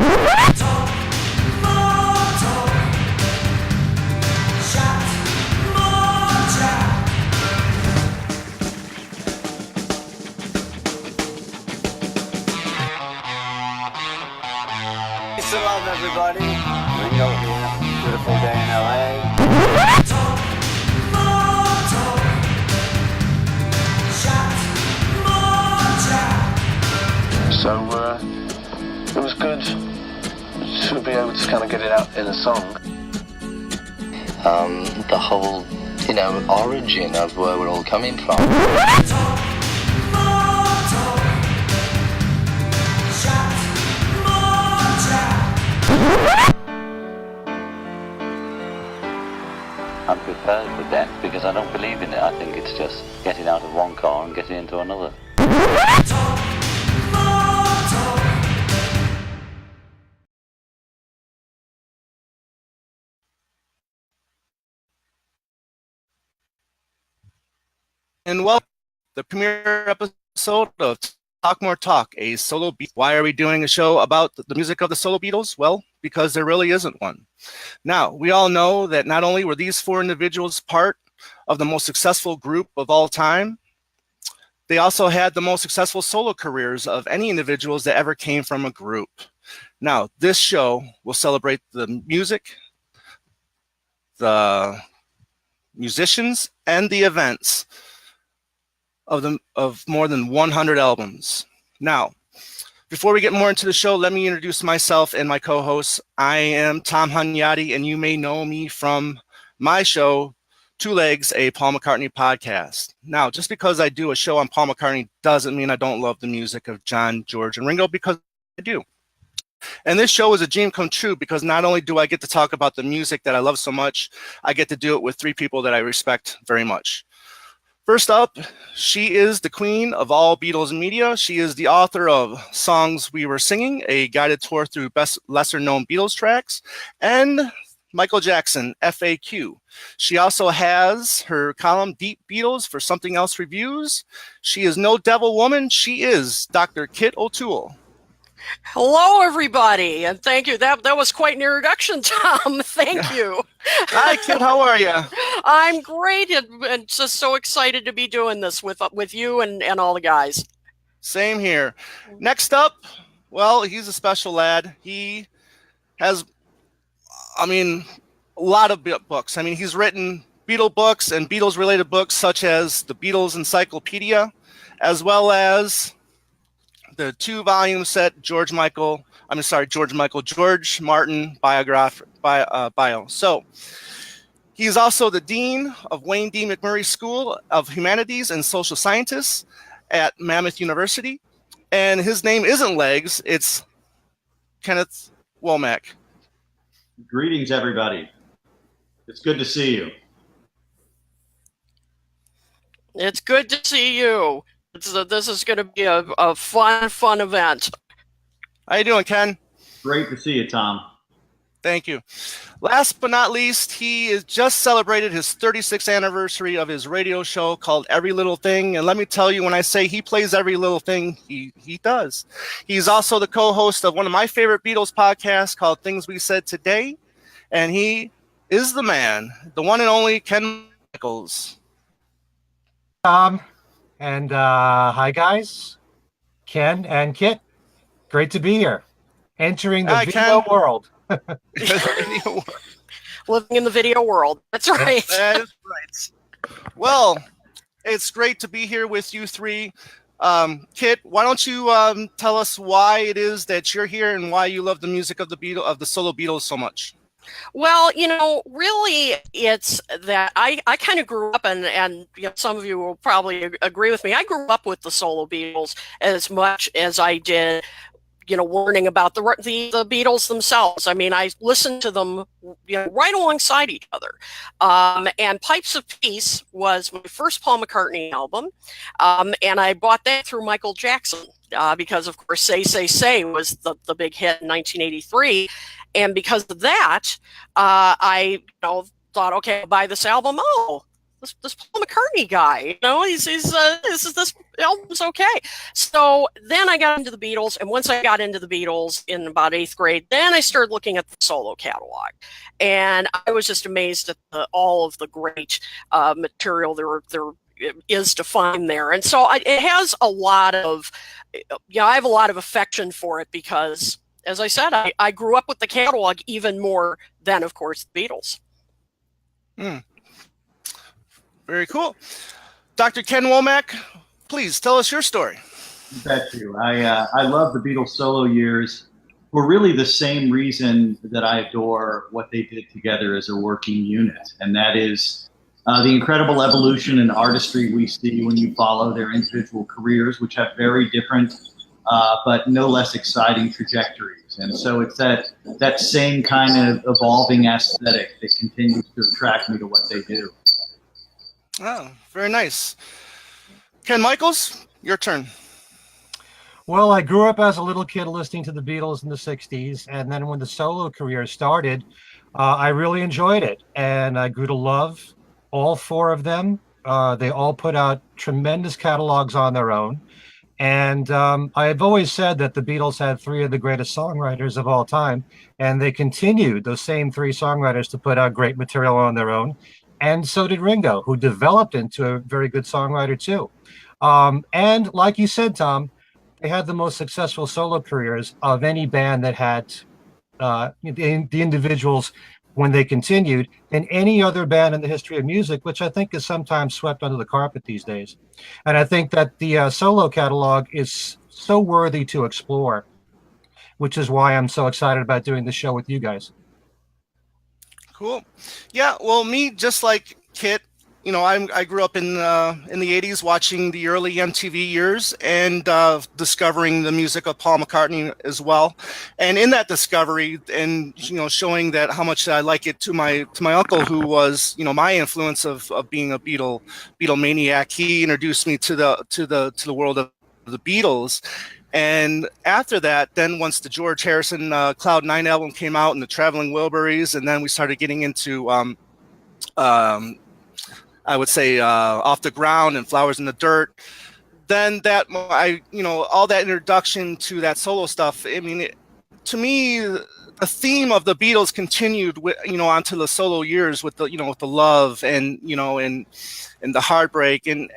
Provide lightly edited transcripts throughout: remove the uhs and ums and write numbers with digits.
Peace and love, everybody. Ringo here. Beautiful day in LA. So it was good to be able to kind of get it out in a song. The whole, origin of where we're all coming from. I'm prepared for death because I don't believe in it. I think it's just getting out of one car and getting into another. And welcome to the premiere episode of Talk More Talk, a solo Beatles. Why are we doing a show about the music of the solo Beatles? Well, because there really isn't one. Now, we all know that not only were these four individuals part of the most successful group of all time, they also had the most successful solo careers of any individuals that ever came from a group. Now, this show will celebrate the music, the musicians, and the events of more than 100 albums. Now, before we get more into the show, let me introduce myself and my co-hosts. I am Tom Hunyadi, and you may know me from my show, Two Legs, a Paul McCartney podcast. Now, just because I do a show on Paul McCartney doesn't mean I don't love the music of John, George, and Ringo, because I do. And this show is a dream come true because not only do I get to talk about the music that I love so much, I get to do it with three people that I respect very much. First up, she is the queen of all Beatles media. She is the author of Songs We Were Singing, a guided tour through best lesser-known Beatles tracks, and Michael Jackson, FAQ. She also has her column, Deep Beatles, for Something Else Reviews. She is no devil woman. She is Dr. Kit O'Toole. Hello, everybody, and thank you. That was quite an introduction, Tom. Thank you. Hi, Kit. How are you? I'm great, and just so excited to be doing this with you and all the guys. Same here. Next up, well, he's a special lad. He has, a lot of books. He's written Beatle books and Beatles-related books such as the Beatles Encyclopedia, as well as the 2-volume set George Martin bio. So he's also the dean of Wayne D. McMurray School of Humanities and Social Sciences at Mammoth University. And his name isn't Legs, it's Kenneth Womack. Greetings, everybody. It's good to see you. It's good to see you. This is going to be a fun event. How you doing, Ken? Great to see you, Tom. Thank you. Last but not least, he has just celebrated his 36th anniversary of his radio show called Every Little Thing. And let me tell you, when I say he plays every little thing, he does. He's also the co-host of one of my favorite Beatles podcasts called Things We Said Today. And he is the man, the one and only Ken Michaels. And hi, guys. Ken and Kit. Great to be here. Entering the video world. Living in the video world. That's right. That is right. Well, it's great to be here with you three. Kit, why don't you tell us why it is that you're here and why you love the music of the solo Beatles so much? Well, really, it's that I kind of grew up, and some of you will probably agree with me. I grew up with the solo Beatles as much as I did, learning about the Beatles themselves. I listened to them, right alongside each other. And Pipes of Peace was my first Paul McCartney album, and I bought that through Michael Jackson because, of course, Say was the big hit in 1983. And because of that, I thought, okay, I'll buy this album. Oh, this Paul McCartney guy. This album's okay. So then I got into the Beatles, and once I got into the Beatles in about 8th grade, then I started looking at the solo catalog, and I was just amazed at all of the great material there is to find there. And so it has a lot of, I have a lot of affection for it because, as I said, I grew up with the catalog even more than, of course, the Beatles. Very cool. Dr. Ken Womack, please tell us your story. Bet you. I love the Beatles solo years for really the same reason that I adore what they did together as a working unit, and that is the incredible evolution and artistry we see when you follow their individual careers, which have very different but no less exciting trajectories. And so it's that same kind of evolving aesthetic that continues to attract me to what they do. Oh, very nice. Ken Michaels, your turn. Well, I grew up as a little kid listening to the Beatles in the 60s. And then when the solo career started, I really enjoyed it. And I grew to love all 4 of them. They all put out tremendous catalogs on their own. And I've always said that the Beatles had 3 of the greatest songwriters of all time. And they continued, those same 3 songwriters, to put out great material on their own. And so did Ringo, who developed into a very good songwriter too. And like you said, Tom, they had the most successful solo careers of any band that had the individuals when they continued than any other band in the history of music, which I think is sometimes swept under the carpet these days. And I think that the solo catalog is so worthy to explore, which is why I'm so excited about doing the show with you guys. Cool. Yeah, well, me, just like Kit, I grew up in the 80s watching the early MTV years and discovering the music of Paul McCartney as well. And in that discovery and, showing that how much I like it to my uncle, who was, my influence of being a Beatle maniac. He introduced me to the world of the Beatles. And after that, then once the George Harrison Cloud 9 album came out and the Traveling Wilburys, and then we started getting into, I would say, Off the Ground and Flowers in the Dirt, then all that introduction to that solo stuff, to me, the theme of the Beatles continued with, onto the solo years with the, with the love and, and the heartbreak and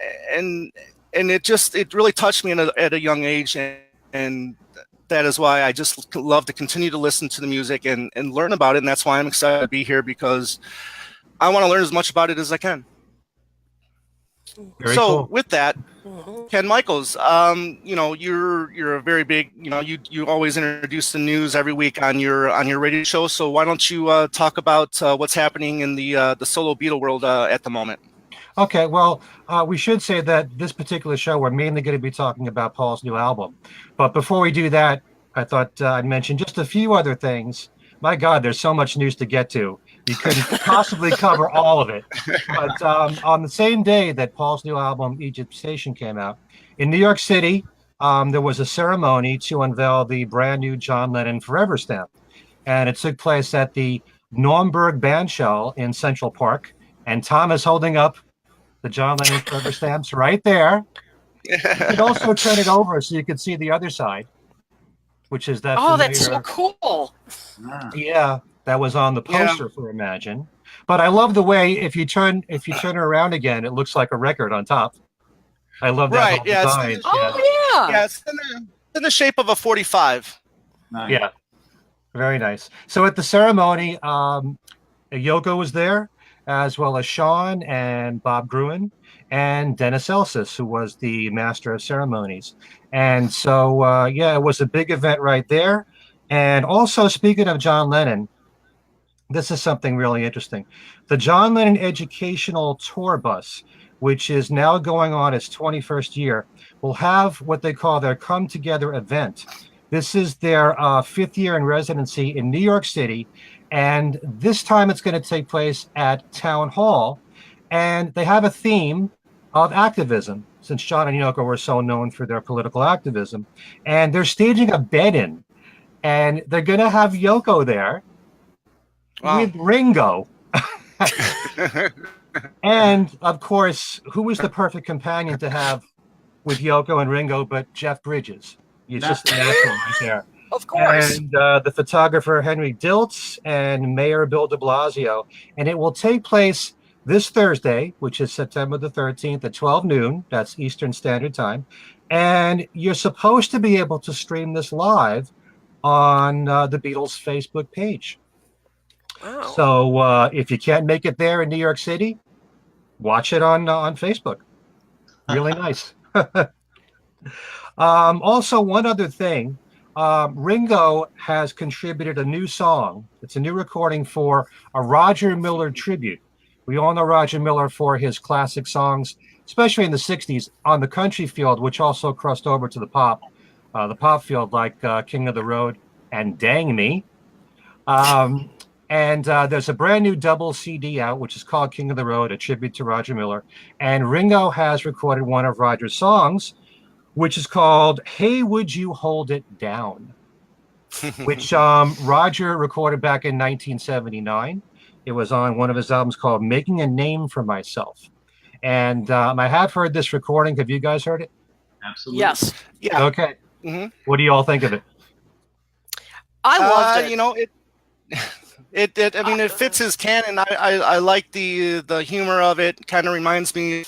it really touched me at a young age, and that is why I just love to continue to listen to the music and learn about it, and that's why I'm excited to be here, because I want to learn as much about it as I can. Very cool. With that, Ken Michaels, you're a very big, you always introduce the news every week on your radio show. So why don't you talk about what's happening in the solo Beatle world at the moment? Okay, well, we should say that this particular show, we're mainly going to be talking about Paul's new album. But before we do that, I thought I'd mention just a few other things. My God, there's so much news to get to. You couldn't possibly cover all of it. But on the same day that Paul's new album, Egypt Station, came out, in New York City, there was a ceremony to unveil the brand new John Lennon Forever stamp. And it took place at the Naumburg Bandshell in Central Park. And Tom is holding up the John Lennon Forever stamps right there. You could also turn it over so you could see the other side, which is that. Oh, that's so cool. Yeah, that was on the poster for Imagine. But I love the way if you turn it around again, it looks like a record on top. I love that whole design. It's in the shape of a 45. Nice. Yeah, very nice. So at the ceremony, Yoko was there, as well as Sean and Bob Gruen and Dennis Elsis, who was the master of ceremonies. And so, it was a big event right there. And also, speaking of John Lennon, this is something really interesting. The John Lennon Educational Tour Bus, which is now going on its 21st year, will have what they call their Come Together event. This is their 5th year in residency in New York City. And this time it's going to take place at Town Hall. And they have a theme of activism, since John and Yoko were so known for their political activism. And they're staging a bed-in. And they're going to have Yoko there with Ringo. And of course, who was the perfect companion to have with Yoko and Ringo but Jeff Bridges? He's just a natural right there. Of course. And the photographer Henry Diltz and Mayor Bill de Blasio. And it will take place this Thursday, which is September the 13th at 12 noon. That's Eastern Standard Time. And you're supposed to be able to stream this live on the Beatles Facebook page. Wow. So if you can't make it there in New York City, watch it on Facebook. Really nice. Also, one other thing, Ringo has contributed a new song. It's a new recording for a Roger Miller tribute. We all know Roger Miller for his classic songs, especially in the 60s, on the country field, which also crossed over to the pop field, like King of the Road and Dang Me. And there's a brand new double CD out, which is called King of the Road, a tribute to Roger Miller. And Ringo has recorded one of Roger's songs, which is called Hey, Would You Hold It Down, which Roger recorded back in 1979. It was on one of his albums called Making a Name for Myself. And I have heard this recording. Have you guys heard it? Absolutely. Yes. Yeah. Okay. Mm-hmm. What do you all think of it? I loved it. You know, I mean, it fits his canon. I like the humor of it. Kind of reminds me,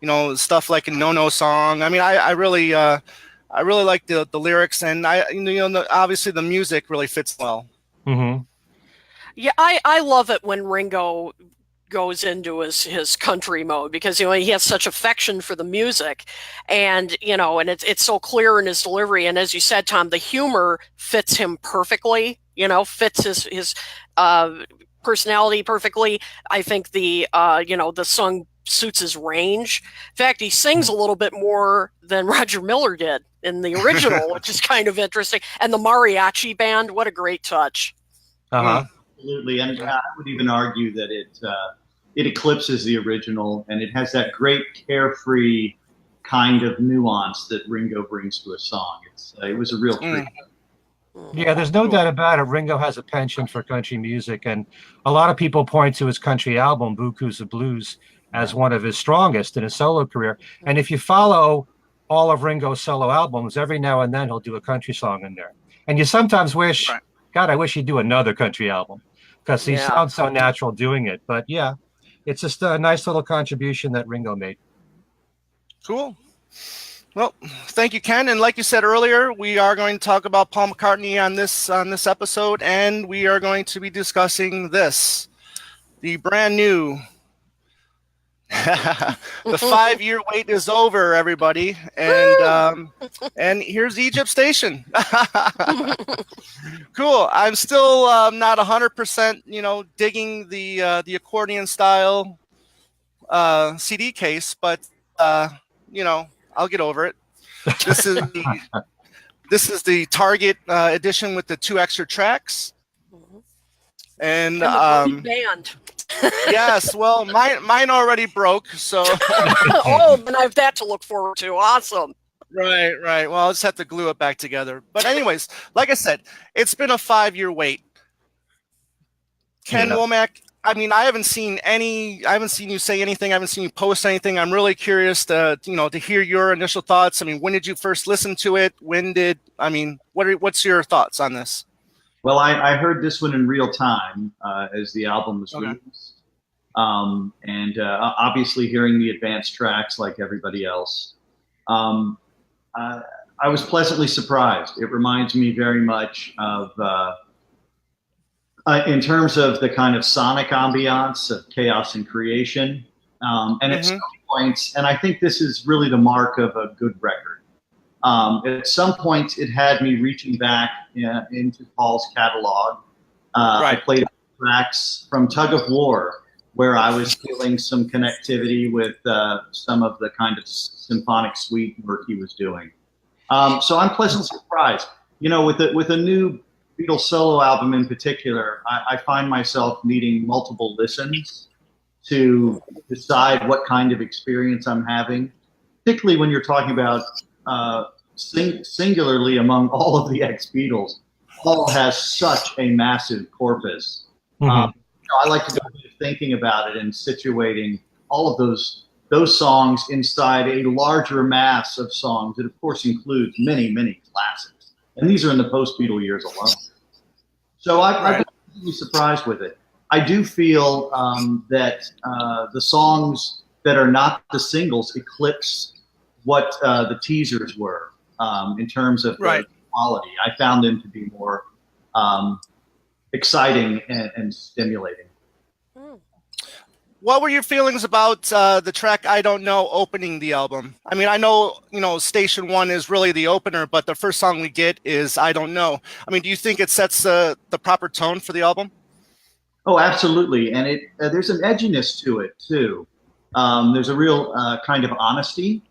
you know, stuff like a No song. I mean, I really like the lyrics, and obviously the music really fits well. Mm-hmm. Yeah, I love it when Ringo goes into his country mode, because he has such affection for the music, and and it's so clear in his delivery, and as you said, Tom, the humor fits him perfectly. Fits his personality perfectly. I think the song suits his range. In fact, he sings a little bit more than Roger Miller did in the original, which is kind of interesting. And the mariachi band, what a great touch. Uh-huh. Absolutely, and I would even argue that it eclipses the original, and it has that great carefree kind of nuance that Ringo brings to a song. It was a real treat. Yeah, there's no doubt about it. Ringo has a penchant for country music, and a lot of people point to his country album, Bukus of Blues, as one of his strongest in his solo career. And if you follow all of Ringo's solo albums, every now and then he'll do a country song in there. And you sometimes wish, God, I wish he'd do another country album, because he sounds so natural doing it. But yeah, it's just a nice little contribution that Ringo made. Cool. Well, thank you, Ken. And like you said earlier, we are going to talk about Paul McCartney on this episode, and we are going to be discussing the brand new. The 5-year wait is over, everybody, and here's Egypt Station. Cool. I'm still not 100%, digging the accordion style CD case, but I'll get over it. This is the Target edition with the 2 extra tracks, and the band. Yes, well, mine already broke, so. Oh, then I have that to look forward to. Awesome. Right. Well, I'll just have to glue it back together. But anyways, like I said, it's been a 5-year wait. Ken Womack, I mean, I haven't seen you say anything. I haven't seen you post anything. I'm really curious to hear your initial thoughts. I mean, when did you first listen to it? What's your thoughts on this? Well, I heard this one in real time as the album was released. And obviously hearing the advanced tracks like everybody else. I was pleasantly surprised. It reminds me very much of, in terms of the kind of sonic ambiance of Chaos and Creation. And at some points, and I think this is really the mark of a good record. At some point, it had me reaching back into Paul's catalog. I played tracks from Tug of War, where I was feeling some connectivity with some of the kind of symphonic suite work he was doing. So I'm pleasantly surprised. With a new Beatles solo album in particular, I find myself needing multiple listens to decide what kind of experience I'm having, particularly when you're talking about singularly among all of the ex-Beatles. Paul has such a massive corpus. I like to do a bit of thinking about it and situating all of those songs inside a larger mass of songs that, of course, includes many, many classics. And these are in the post-Beatle years alone. So I've been really surprised with it. I do feel that the songs that are not the singles eclipse what the teasers were in terms of the quality. I found them to be more exciting and stimulating. What were your feelings about the track "I Don't Know" opening the album? I mean, I know Station One is really the opener, but the first song we get is "I Don't Know." I mean, do you think it sets the proper tone for the album? Oh, absolutely, and there's an edginess to it too. There's a real kind of honesty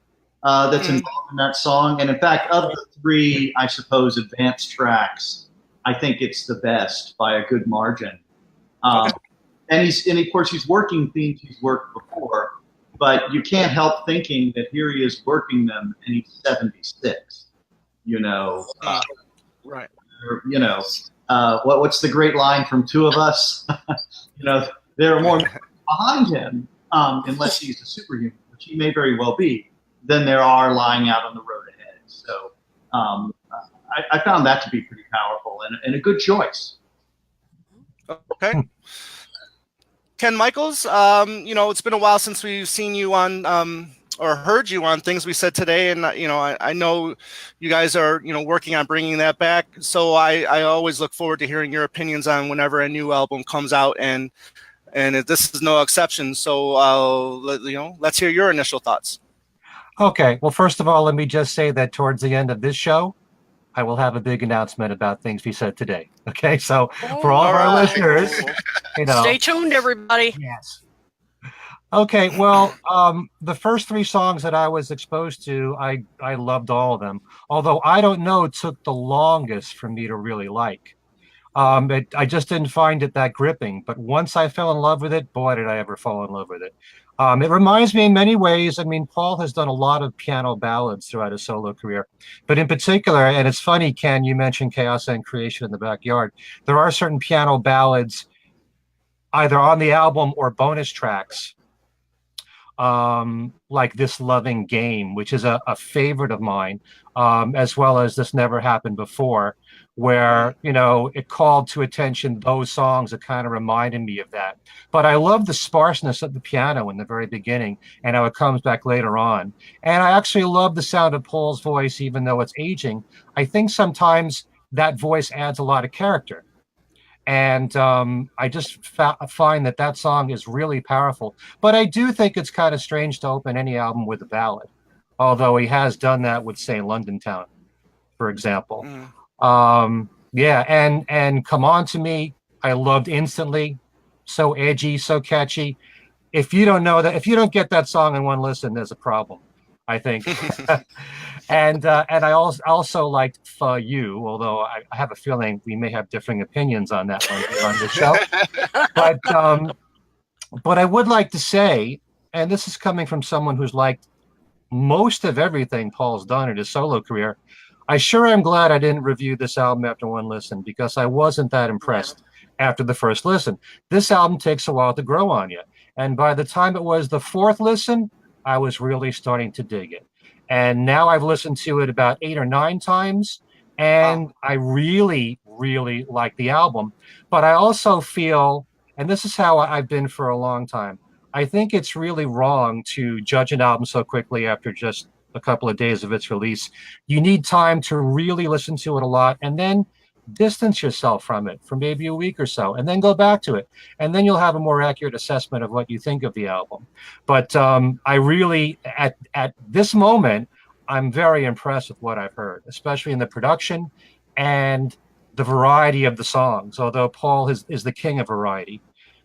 that's involved in that song, and in fact, of the three, I suppose, advanced tracks, I think it's the best by a good margin. And of course he's working themes he's worked before, but you can't help thinking that here he is working them, and he's 76. Right. What's the great line from Two of Us? There are more behind him, unless he's a superhuman, which he may very well be, than there are lying out on the road ahead. So I found that to be pretty powerful and a good choice. Okay. Ken Michaels, it's been a while since we've seen you on or heard you on Things We Said Today, and I know you guys are working on bringing that back. So I always look forward to hearing your opinions on whenever a new album comes out, and this is no exception. So let's hear your initial thoughts. Okay. Well, first of all, let me just say that towards the end of this show, I will have a big announcement about Things We Said Today. Okay, so for all of our listeners, stay tuned, everybody. Yes. Okay, well, the first three songs that I was exposed to, I loved all of them. Although I Don't Know took the longest for me to really like. I just didn't find it that gripping. But once I fell in love with it, boy, did I ever fall in love with it. It reminds me in many ways, I mean, Paul has done a lot of piano ballads throughout his solo career, but in particular, and it's funny, Ken, you mentioned Chaos and Creation in the Backyard. There are certain piano ballads either on the album or bonus tracks, like This Loving Game, which is a favorite of mine, as well as This Never Happened Before, where, it called to attention those songs that kind of reminded me of that. But I love the sparseness of the piano in the very beginning and how it comes back later on. And I actually love the sound of Paul's voice, even though it's aging. I think sometimes that voice adds a lot of character. And I just find that song is really powerful. But I do think it's kind of strange to open any album with a ballad, although he has done that with, say, London Town, for example. Yeah, and Come On To Me, I loved instantly. So edgy, so catchy. If you don't get that song in one listen, there's a problem, I think. And I also liked For You, although I have a feeling we may have differing opinions on that one here on the show. But I would like to say, and this is coming from someone who's liked most of everything Paul's done in his solo career, I sure am glad I didn't review this album after one listen, because I wasn't that impressed after the first listen. This album takes a while to grow on you. And by the time it was the fourth listen, I was really starting to dig it. And now I've listened to it about 8 or 9 times, and I really, really like the album. But I also feel, and this is how I've been for a long time, I think it's really wrong to judge an album so quickly after just a couple of days of its release. You need time to really listen to it a lot, and then distance yourself from it for maybe a week or so, and then go back to it, and then you'll have a more accurate assessment of what you think of the album. But I really, at this moment, I'm very impressed with what I've heard, especially in the production and the variety of the songs. Although Paul is the king of variety,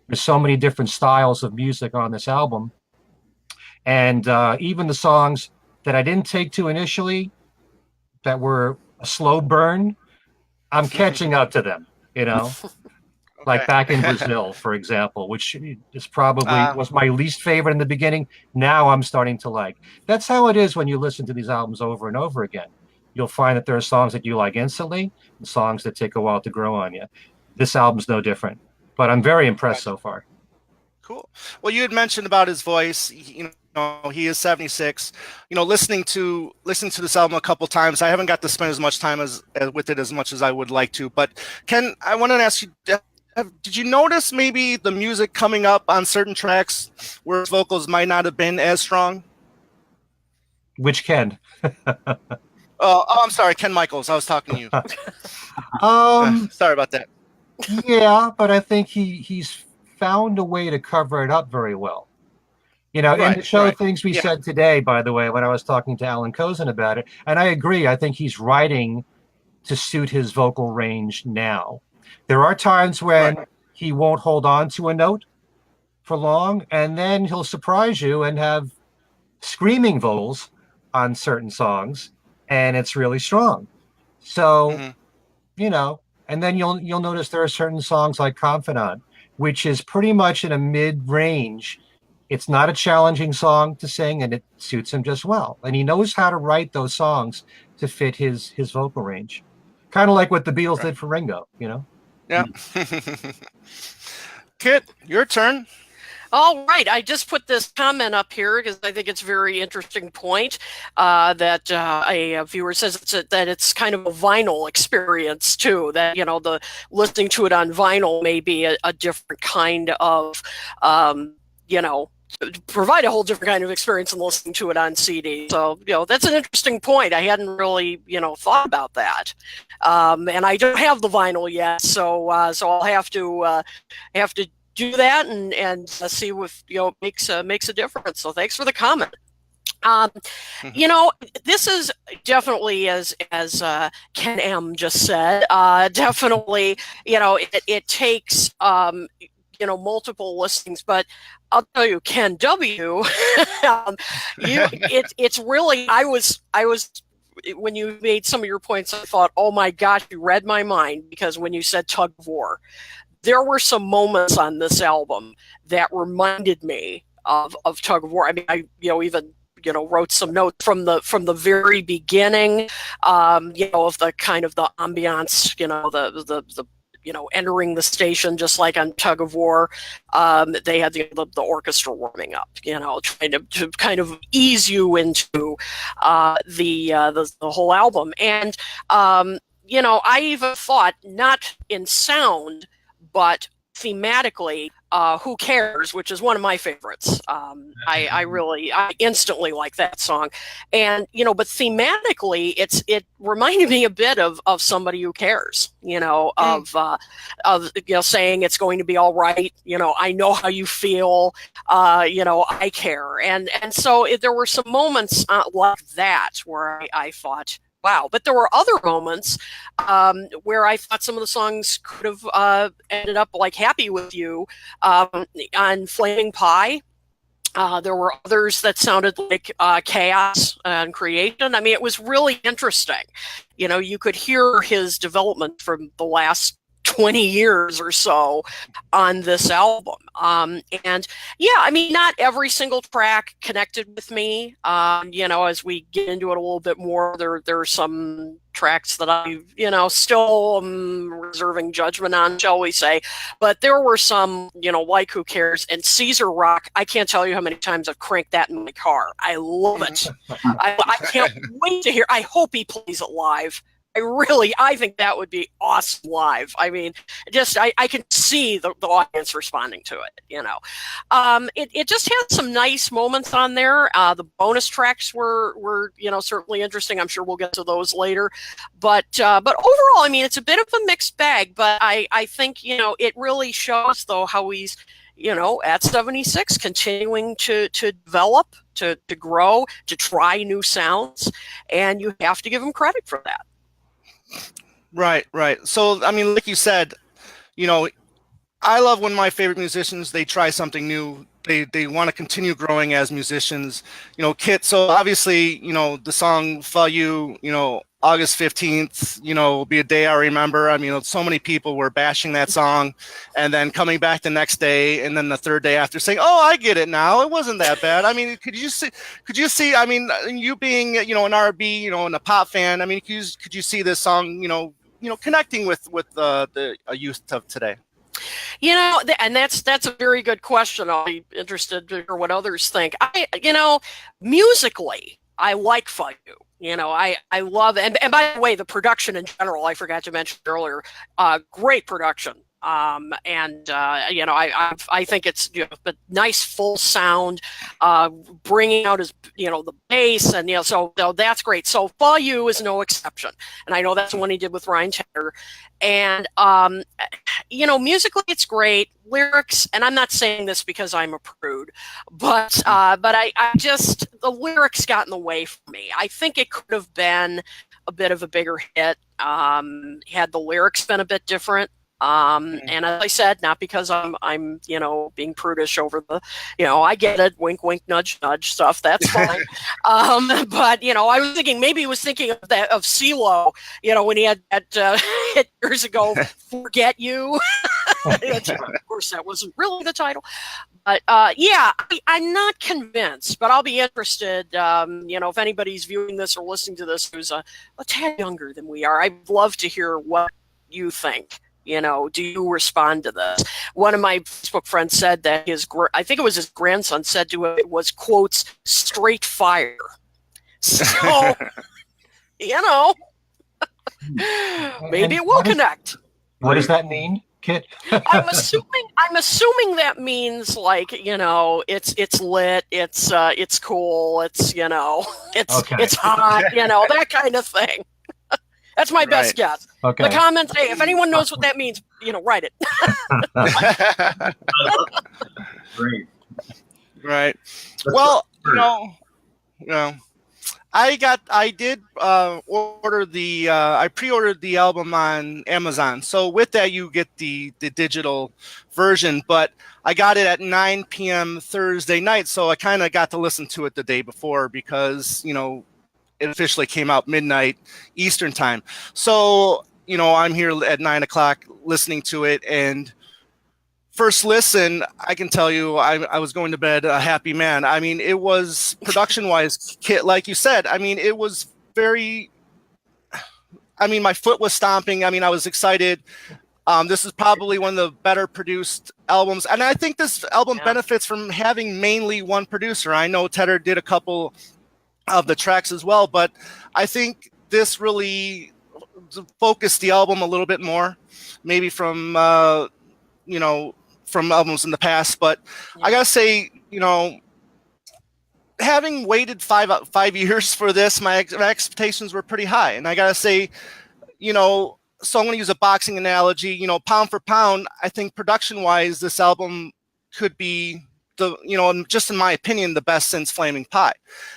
there's so many different styles of music on this album, and even the songs that I didn't take to initially, that were a slow burn, I'm catching up to them, like Back in Brazil, for example, which is probably was my least favorite in the beginning. Now I'm starting to like. That's how it is when you listen to these albums over and over again. You'll find that there are songs that you like instantly and songs that take a while to grow on you. This album's no different. but I'm very impressed so far. Cool. Well, you had mentioned about his voice. He is 76. Listening to this album a couple times, I haven't got to spend as much time with it as much as I would like to. But Ken, I want to ask you, did you notice maybe the music coming up on certain tracks where his vocals might not have been as strong? Which Ken? Oh, I'm sorry, Ken Michaels. I was talking to you. Sorry about that. Yeah, but I think he's found a way to cover it up very well. In the show things we said today, by the way, when I was talking to Alan Kozin about it, and I agree, I think he's writing to suit his vocal range now. There are times when he won't hold on to a note for long, and then he'll surprise you and have screaming vocals on certain songs, and it's really strong. So, and then you'll notice there are certain songs like Confidant, which is pretty much in a mid-range. It's not a challenging song to sing, and it suits him just well. And he knows how to write those songs to fit his vocal range. Kind of like what the Beatles did for Ringo, Yeah. Kit, your turn. All right, I just put this comment up here because I think it's a very interesting point that a viewer says that it's kind of a vinyl experience too. That the listening to it on vinyl may be a different kind of provide a whole different kind of experience than listening to it on CD. So that's an interesting point. I hadn't really thought about that, and I don't have the vinyl yet, so I'll have to do that and see if makes a difference. So thanks for the comment. This is definitely as Ken M just said, definitely it takes multiple listings, but I'll tell you, Ken W, it's really I was when you made some of your points, I thought, oh my gosh, you read my mind, because when you said Tug of War, there were some moments on this album that reminded me of Tug of War. I mean, I even wrote some notes from the very beginning, of the kind of the ambiance, the entering the station, just like on Tug of War. They had the orchestra warming up, trying to kind of ease you into the whole album. And I even thought, not in sound, but thematically, Who Cares, which is one of my favorites. I instantly like that song. And, but thematically, it reminded me a bit of Somebody Who Cares, of saying it's going to be all right. I know how you feel, I care. And so there were some moments like that where I thought, wow. But there were other moments where I thought some of the songs could have ended up like Happy With You on Flaming Pie. There were others that sounded like Chaos and Creation. I mean, it was really interesting. You could hear his development from the last 20 years or so on this album. And yeah, I mean, not every single track connected with me. As we get into it a little bit more, there are some tracks that I, still reserving judgment on, shall we say. But there were some, like Who Cares and Caesar Rock. I can't tell you how many times I've cranked that in my car. I love it. I can't wait to hear. I hope he plays it live. I think that would be awesome live. I mean, I can see the audience responding to it, It just had some nice moments on there. The bonus tracks were certainly interesting. I'm sure we'll get to those later. But overall, I mean, it's a bit of a mixed bag, but I think, it really shows, though, how he's, at 76, continuing to develop, to grow, to try new sounds, and you have to give him credit for that. Right. So, I mean, like you said, I love when my favorite musicians, they try something new. They want to continue growing as musicians. Kit, so obviously, the song For You, August 15th, will be a day I remember. I mean, so many people were bashing that song and then coming back the next day and then the third day after saying, oh, I get it now. It wasn't that bad. I mean, could you see, I mean, you being, an R&B, and a pop fan, I mean, could you see this song, connecting with the youth of today? And that's a very good question. I'll be interested to hear what others think. Musically, I like Fight You. I love it. And by the way, the production in general, I forgot to mention earlier, great production. I think it's a nice full sound, bringing out the bass, and so that's great. So Fall You is no exception, and I know that's the one he did with Ryan Tedder, and musically it's great. Lyrics, and I'm not saying this because I'm a prude, but I just, the lyrics got in the way for me. I think it could have been a bit of a bigger hit had the lyrics been a bit different. And as I said, not because I'm being prudish over the, I get it, wink, wink, nudge, nudge stuff. That's fine. But I was thinking, maybe he was thinking of that, of CeeLo, when he had that hit years ago, Forget You. Of course, that wasn't really the title. But I'm not convinced, but I'll be interested, if anybody's viewing this or listening to this who's a tad younger than we are. I'd love to hear what you think. Do you respond to this? One of my Facebook friends said that I think it was his grandson said to it was, quotes, straight fire. So, maybe it will connect. What does that mean, Kit? I'm assuming that means like, it's lit, it's cool, it's it's hot, that kind of thing. That's my best guess. Okay. The comments, hey, if anyone knows what that means, write it. Great. Right. Well, I pre-ordered the album on Amazon. So with that, you get the digital version, but I got it at 9 p.m. Thursday night. So I kind of got to listen to it the day before because, it officially came out midnight Eastern time. So, I'm here at 9 o'clock listening to it, and first listen, I can tell you, I was going to bed a happy man. I mean, it was production-wise, Kit, like you said, it was very, my foot was stomping. I was excited. This is probably one of the better produced albums. And I think this album benefits from having mainly one producer. I know Tedder did a couple of the tracks as well, but I think this really focused the album a little bit more, maybe from from albums in the past. But I gotta say, having waited 5 years for this, my expectations were pretty high, and I gotta say, so I'm going to use a boxing analogy. Pound for pound, I think production-wise, this album could be just in my opinion, the best since Flaming Pie.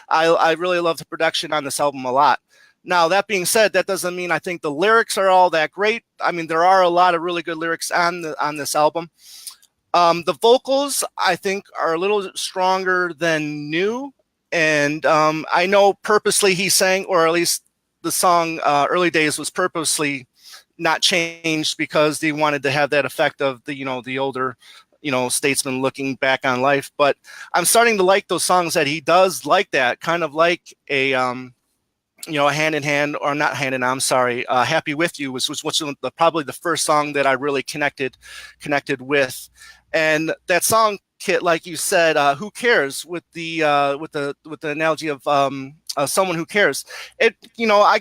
I really love the production on this album a lot. Now, that being said, that doesn't mean I think the lyrics are all that great. There are a lot of really good lyrics on this album. The vocals, I think, are a little stronger than new. And I know purposely he sang, or at least the song Early Days was purposely not changed because they wanted to have that effect of the older statesman looking back on life. But I'm starting to like those songs that he does like that, kind of like a Hand in Hand, or not Hand in Hand, I'm sorry, Happy With You was probably the first song that I really connected with. And that song, Kit, like you said, who cares, with the analogy of someone who cares. I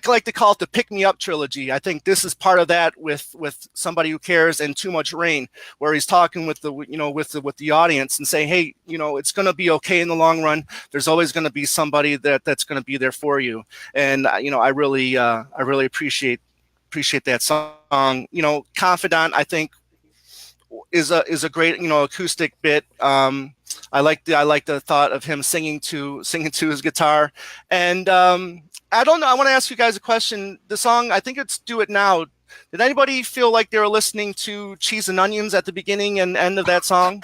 like to call it the Pick Me Up trilogy. I think this is part of that with Somebody Who Cares and Too Much Rain, where he's talking with the audience and saying, hey, it's going to be okay in the long run. There's always going to be somebody that's going to be there for you. And I really appreciate that song. Confidant, I think, is a great acoustic bit. I like the thought of him singing to his guitar. And I don't know, I want to ask you guys a question. The song, I think it's Do It Now. Did anybody feel like they were listening to Cheese and Onions at the beginning and end of that song?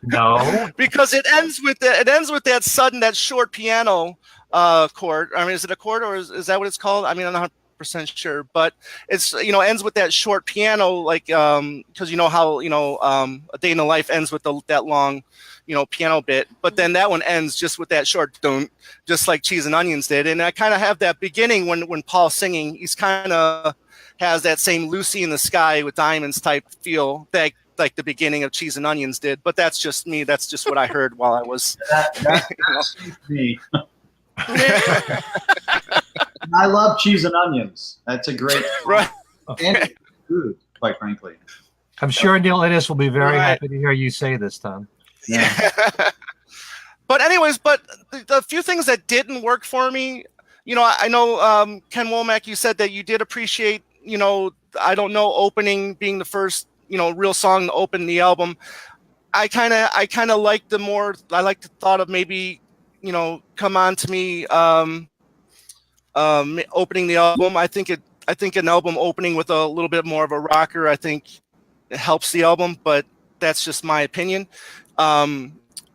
No, because it ends with that short piano chord. Is it a chord, or is that what it's called? I don't know how to 100% sure, but it's, ends with that short piano, like, because how, A Day in the Life ends with that long, piano bit, but then that one ends just with that short don't, just like Cheese and Onions did. And I kind of have that beginning when Paul's singing, he's kind of has that same Lucy in the Sky with Diamonds type feel that like the beginning of Cheese and Onions did, but that's just me. That's just what I heard while I was. That's me. I love Cheese and Onions. That's a great right. And food, quite frankly. I'm sure Neil Innes will be very happy to hear you say this, Tom. Yeah. But anyways, the few things that didn't work for me, I know Ken Womack, you said that you did appreciate, I Don't Know opening being the first, real song to open the album. I kind of like I like the thought of maybe, Come On to Me opening the album. I think an album opening with a little bit more of a rocker, I think it helps the album, but that's just my opinion.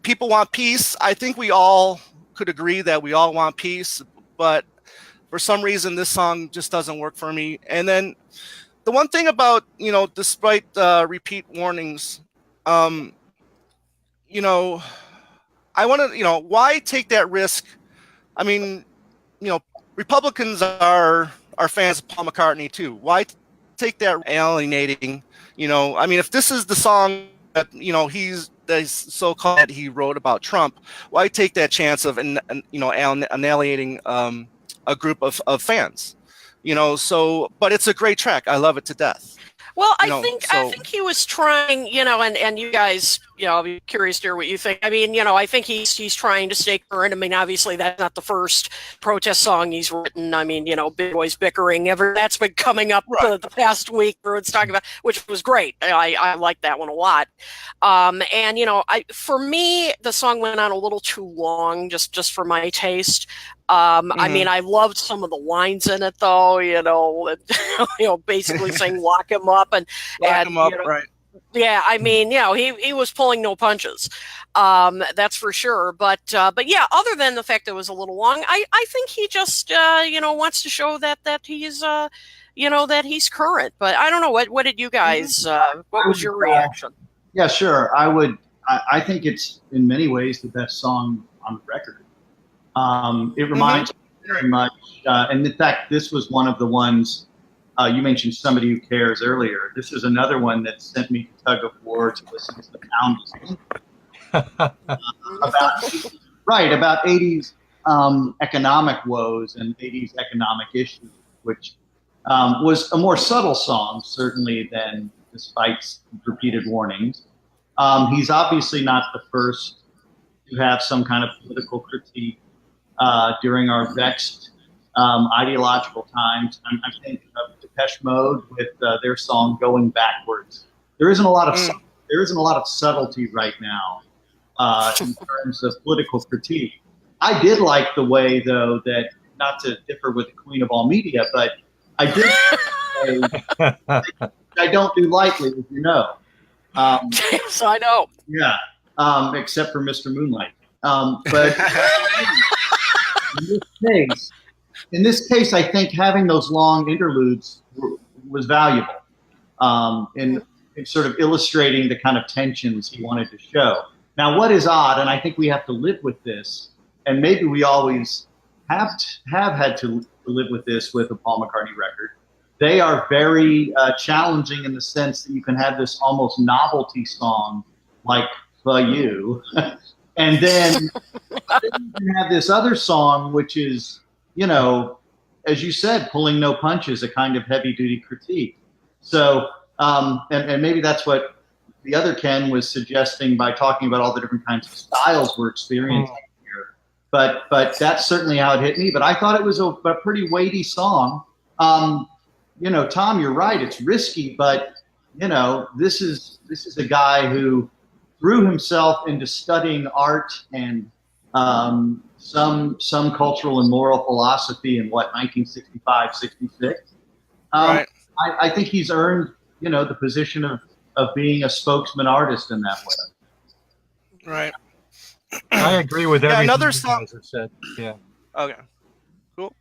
People Want Peace. I think we all could agree that we all want peace, but for some reason this song just doesn't work for me. And then the one thing about, despite repeat warnings, I want to, why take that risk? I mean, Republicans are fans of Paul McCartney too. Why take that alienating? I mean, if this is the song that he's so-called that he wrote about Trump, why take that chance of annihilating a group of fans? So, but it's a great track. I love it to death. Well, I think he was trying, and you guys, I'll be curious to hear what you think. I mean, I think he's trying to stay current. I mean, obviously that's not the first protest song he's written. I mean, Big Boys Bickering, that's been coming up the past week. Everyone's talking about, which was great. I like that one a lot. And for me, the song went on a little too long, just for my taste. I mean, I loved some of the lines in it, though. Basically saying "lock him up" and right. Yeah, I mean, he was pulling no punches. That's for sure. But yeah, other than the fact that it was a little long, I think he just wants to show that he's that he's current. But I don't know what did you guys? What was your reaction? Yeah, sure. I think it's in many ways the best song on the record. It reminds me very much, and in fact, this was one of the ones you mentioned. Somebody Who Cares earlier. This is another one that sent me to tug of war to listen to the Pound about 80s economic woes and 80s economic issues, which was a more subtle song certainly than Despite Repeated Warnings. He's obviously not the first to have some kind of political critique during our vexed ideological times. I'm thinking of Depeche Mode with their song "Going Backwards." There isn't a lot of subtlety right now in terms of political critique. I did like the way, though, that, not to differ with the Queen of all media, but I did say I don't do lightly, as you know. Yes, I know. Yeah, except for Mr. Moonlight. But in this case, I think having those long interludes was valuable in sort of illustrating the kind of tensions he wanted to show. Now, what is odd, and I think we have to live with this, and maybe we always have had to live with this with a Paul McCartney record. They are very challenging in the sense that you can have this almost novelty song like "For You," and then you can have this other song which is, as you said, pulling no punches, a kind of heavy-duty critique. So, and maybe that's what the other Ken was suggesting by talking about all the different kinds of styles we're experiencing here. But that's certainly how it hit me. But I thought it was a pretty weighty song. Tom, you're right. It's risky, but this is a guy who threw himself into studying art and some cultural and moral philosophy in 1965, 66. Right. I think he's earned, the position of being a spokesman artist in that way. Right. I agree with everything another you song guys have said. Yeah. Okay. Cool.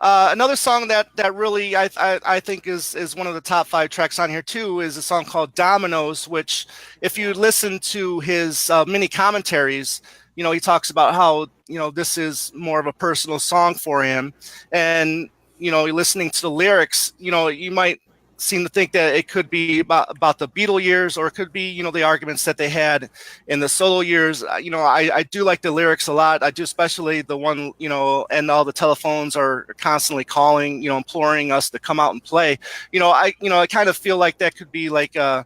Another song that really I think is one of the top 5 tracks on here too is a song called Dominoes, which if you listen to his mini commentaries, he talks about how this is more of a personal song for him, and listening to the lyrics, you might seem to think that it could be about the Beatle years, or it could be the arguments that they had in the solo years. I do like the lyrics a lot. I do, especially the one, and all the telephones are constantly calling, imploring us to come out and play. I kind of feel like that could be like a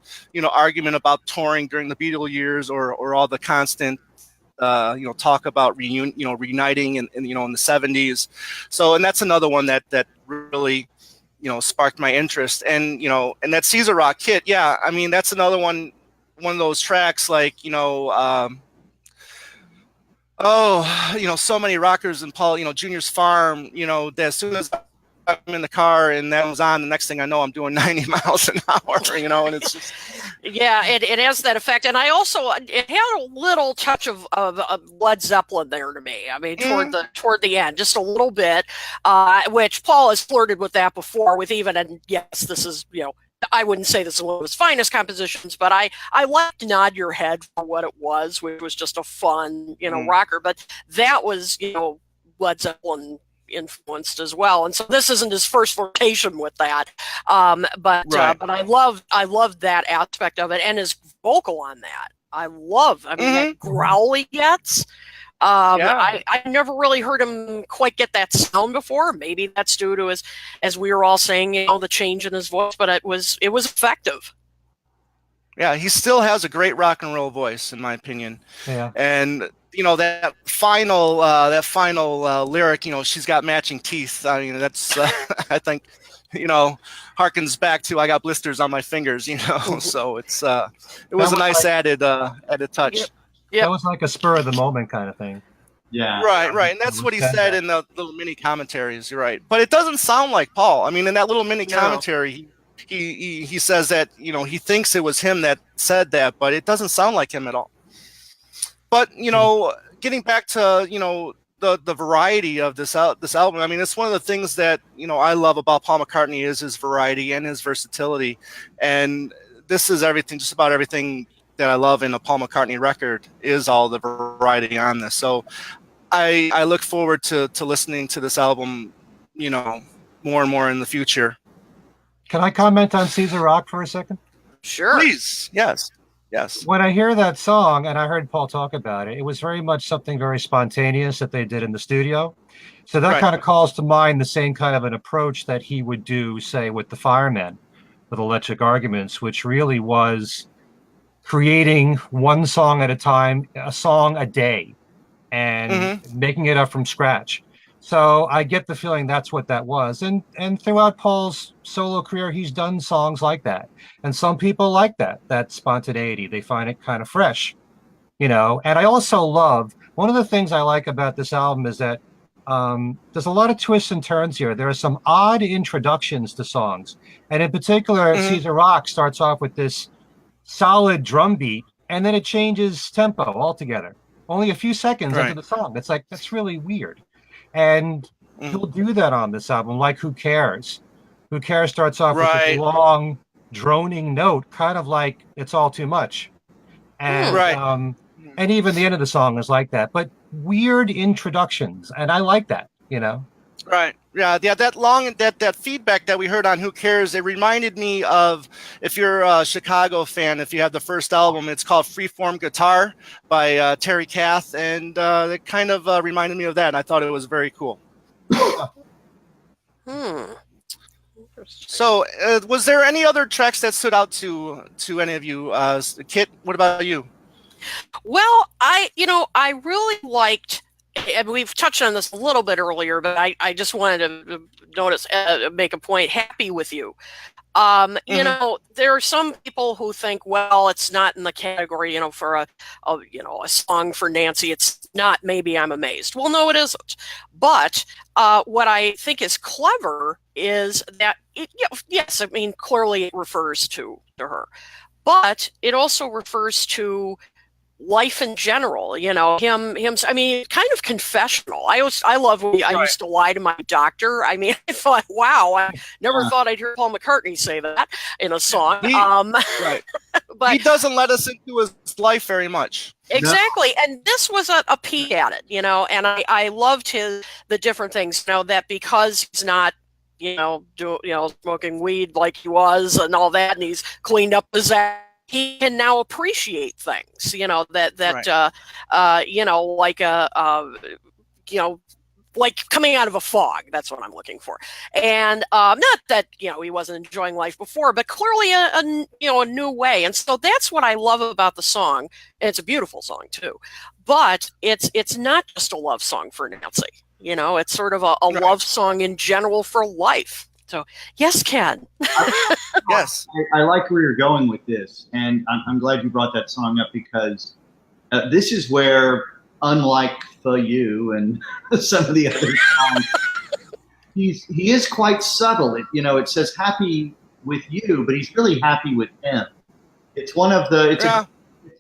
argument about touring during the Beatle years, or all the constant talk about reuniting in the 70s. So, and that's another one that really sparked my interest. And and that Caesar Rock kit, yeah, I mean, that's another one of those tracks, like so many rockers and Paul Junior's Farm, that as soon as I'm in the car and that was on, the next thing I know I'm doing 90 miles an hour, and it's just yeah, it has that effect. And I also, it had a little touch of Led Zeppelin there to me. I mean, toward the end, just a little bit, which Paul has flirted with that before, with even, and yes, this is, I wouldn't say this is one of his finest compositions, but I liked Nod Your Head for what it was, which was just a fun, rocker. But that was, Led Zeppelin influenced as well, and so this isn't his first flirtation with that, but I love that aspect of it, and his vocal on that. That growl he gets. I never really heard him quite get that sound before. Maybe that's due to his, as we were all saying, the change in his voice, but it was effective. Yeah, he still has a great rock and roll voice, in my opinion. Yeah, and that final lyric, she's got matching teeth. I mean, that's I think harkens back to I got blisters on my fingers. So it was a nice added touch. Yep. That was like a spur of the moment kind of thing. Yeah, right, and that's what he said in the little mini commentaries. You're right, but it doesn't sound like Paul. I mean, in that little mini commentary, he says that he thinks it was him that said that, but it doesn't sound like him at all. But getting back to the variety of this album, I mean, it's one of the things that I love about Paul McCartney is his variety and his versatility, and this is everything, just about everything that I love in a Paul McCartney record is all the variety on this. So I look forward to listening to this album, more and more in the future. Can I comment on Caesar Rock for a second? Sure. Please. Yes. When I hear that song, and I heard Paul talk about it, it was very much something very spontaneous that they did in the studio. So that kind of calls to mind the same kind of an approach that he would do, say, with the Firemen, with Electric Arguments, which really was creating one song at a time, a song a day, and making it up from scratch. So I get the feeling that's what that was. And throughout Paul's solo career, he's done songs like that. And some people like that spontaneity. They find it kind of fresh, And I also love, one of the things I like about this album is that there's a lot of twists and turns here. There are some odd introductions to songs. And in particular, Caesar Rock starts off with this solid drum beat, and then it changes tempo altogether. Only a few seconds into the song. That's really weird. And he'll do that on this album, like Who Cares? Who Cares starts off with this long, droning note, kind of like It's All Too Much. And and even the end of the song is like that. But weird introductions, and I like that, Right. Yeah. That feedback that we heard on Who Cares, it reminded me of, if you're a Chicago fan, if you have the first album, it's called Freeform Guitar by Terry Kath, and it kind of reminded me of that, and I thought it was very cool. So was there any other tracks that stood out to any of you? Kit, what about you? Well, I really liked, and we've touched on this a little bit earlier, but I just wanted to make a point. Happy With You. There are some people who think, well, it's not in the category, for a song for Nancy. It's not Maybe I'm Amazed. Well, no, it isn't. But what I think is clever is that clearly it refers to her, but it also refers to life in general, him. I mean, kind of confessional. I love when I used to lie to my doctor. I mean, I thought, wow, I never thought I'd hear Paul McCartney say that in a song. Right. But he doesn't let us into his life very much. Exactly. No. And this was a peek at it, and I loved the different things, that because he's not, smoking weed like he was and all that, and he's cleaned up his act, he can now appreciate things, like coming out of a fog. That's what I'm looking for. And not that, he wasn't enjoying life before, but clearly a new way. And so that's what I love about the song. And it's a beautiful song too, but it's not just a love song for Nancy. It's sort of a love song in general for life. So, yes, Ken. Yes. I like where you're going with this, and I'm glad you brought that song up, because this is where, unlike For You and some of the other songs, he is quite subtle. It says happy with you, but he's really happy with him. It's one of the,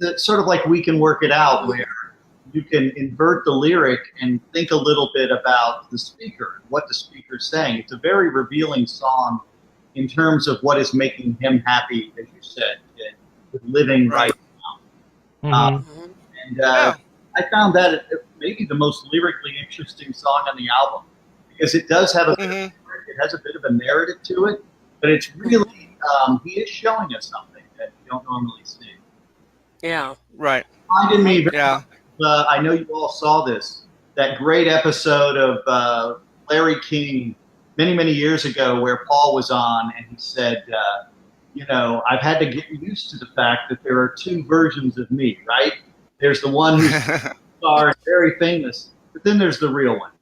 it's sort of like We Can Work It Out, where you can invert the lyric and think a little bit about the speaker, what the speaker's saying. It's a very revealing song in terms of what is making him happy, as you said, with living right now. I found that maybe the most lyrically interesting song on the album, because it does have it has a bit of a narrative to it, but it's really, he is showing us something that you don't normally see. Yeah. Right. Reminded me I know you all saw this, that great episode of Larry King many, many years ago, where Paul was on and he said, I've had to get used to the fact that there are two versions of me, right? There's the one who's very famous, but then there's the real one.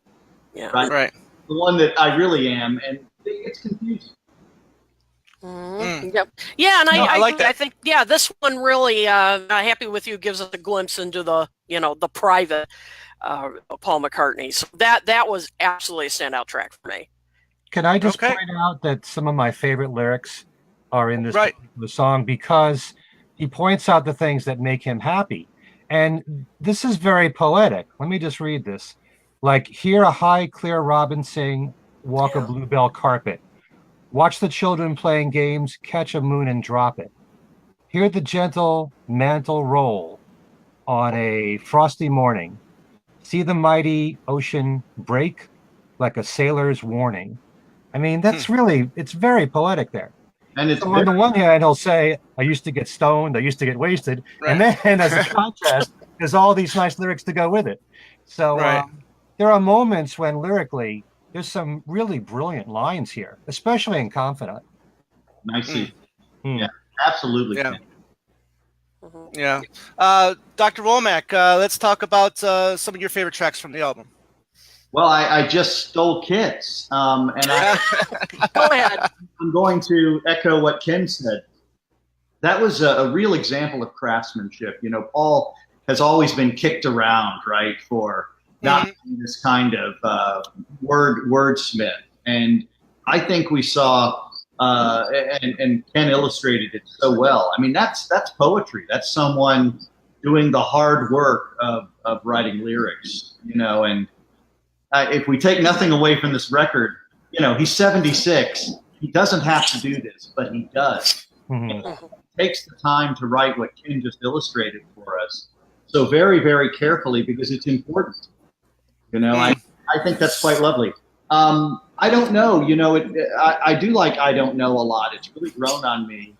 Yeah. Right. The one that I really am, and it's confusing. Yep. Yeah, and I like that. I think this one really, Happy With You, gives us a glimpse into the the private Paul McCartney. So that was absolutely a standout track for me. Can I just point out that some of my favorite lyrics are in this the song, because he points out the things that make him happy, and this is very poetic. Let me just read this. Like, hear a high, clear robin sing, walk a bluebell carpet. Watch the children playing games, catch a moon and drop it. Hear the gentle mantle roll on a frosty morning. See the mighty ocean break like a sailor's warning. I mean, that's really, it's very poetic there. And it's so on the one hand, he'll say, I used to get stoned, I used to get wasted. And then as a contrast, there's all these nice lyrics to go with it. So there are moments when lyrically, there's some really brilliant lines here, especially in Confidant. Nicely. Yeah, absolutely. Yeah. Dr. Womack, let's talk about some of your favorite tracks from the album. Well, I just stole Kit's, and Go ahead. I'm going to echo what Ken said. That was a real example of craftsmanship. Paul has always been kicked around, right, for not being this kind of wordsmith. And I think we saw, and Ken illustrated it so well. I mean, that's poetry. That's someone doing the hard work of writing lyrics, and if we take nothing away from this record, he's 76. He doesn't have to do this, but he does. He takes the time to write what Ken just illustrated for us so very, very carefully, because it's important. I think that's quite lovely. I don't know, I do like I Don't Know a lot. It's really grown on me.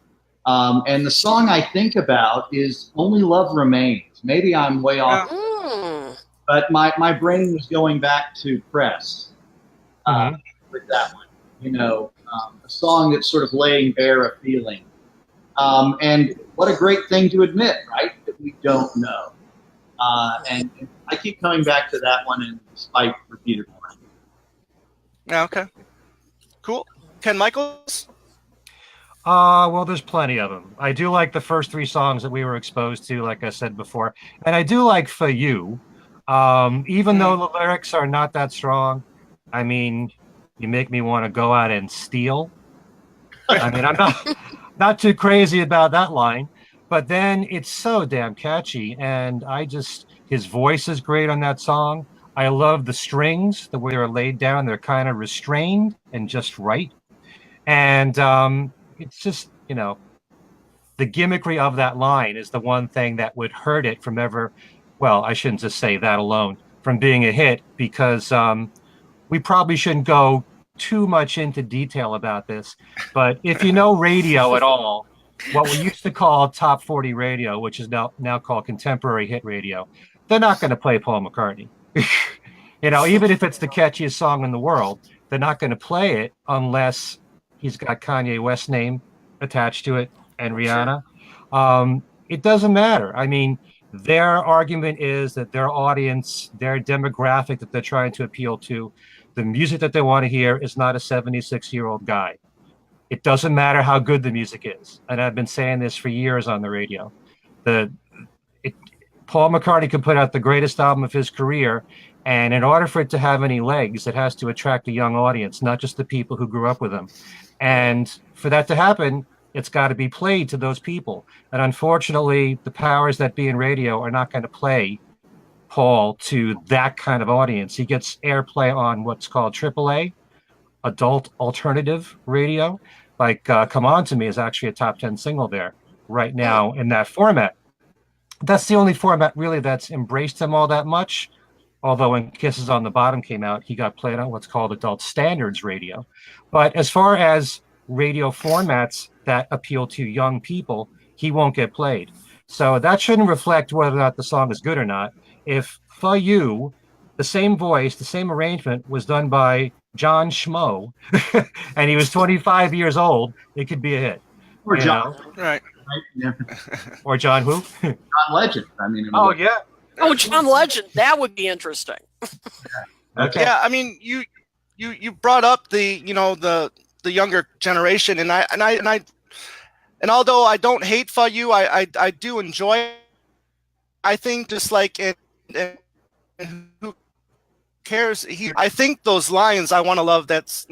And the song I think about is Only Love Remains. Maybe I'm way off. But my brain was going back to Press with that one. A song that's sort of laying bare a feeling. And what a great thing to admit, right? That we don't know. And I keep coming back to that one, and despite repeated one. Yeah, okay. Cool. Ken Michaels? Well, there's plenty of them. I do like the first three songs that we were exposed to, like I said before. And I do like For You. Even though the lyrics are not that strong, I mean, you make me want to go out and steal. I mean, I'm not too crazy about that line. But then it's so damn catchy, and his voice is great on that song. I love the strings, the way they're laid down. They're kind of restrained and just right. And it's just, the gimmickry of that line is the one thing that would hurt it from ever, well, I shouldn't just say that alone, from being a hit, because we probably shouldn't go too much into detail about this. But if you know radio at all, what we used to call top 40 radio, which is now called contemporary hit radio, they're not going to play Paul McCartney. Even if it's the catchiest song in the world, they're not going to play it unless he's got Kanye West's name attached to it and Rihanna. It doesn't matter. I mean, their argument is that their audience, their demographic that they're trying to appeal to, the music that they want to hear is not a 76-year-old guy. It doesn't matter how good the music is. And I've been saying this for years on the radio. Paul McCartney could put out the greatest album of his career, and in order for it to have any legs, it has to attract a young audience, not just the people who grew up with him. And for that to happen, it's got to be played to those people. And unfortunately, the powers that be in radio are not going to play Paul to that kind of audience. He gets airplay on what's called AAA, adult alternative radio. Like Come On To Me is actually a top 10 single there right now in that format. That's the only format really that's embraced him all that much. Although when Kisses on the Bottom came out, he got played on what's called adult standards radio. But as far as radio formats that appeal to young people, he won't get played. So that shouldn't reflect whether or not the song is good or not. If For You, the same voice, the same arrangement was done by John Schmo, and he was 25 years old, it could be a hit. Or John. Right. Yeah. Or John who? John Legend. I mean. Oh, yeah. Oh, John Legend. That would be interesting. Okay. Yeah, I mean, you brought up the younger generation, and although I don't hate For You, I do enjoy it. I think just like in who cares? I think those lines, I want to love that's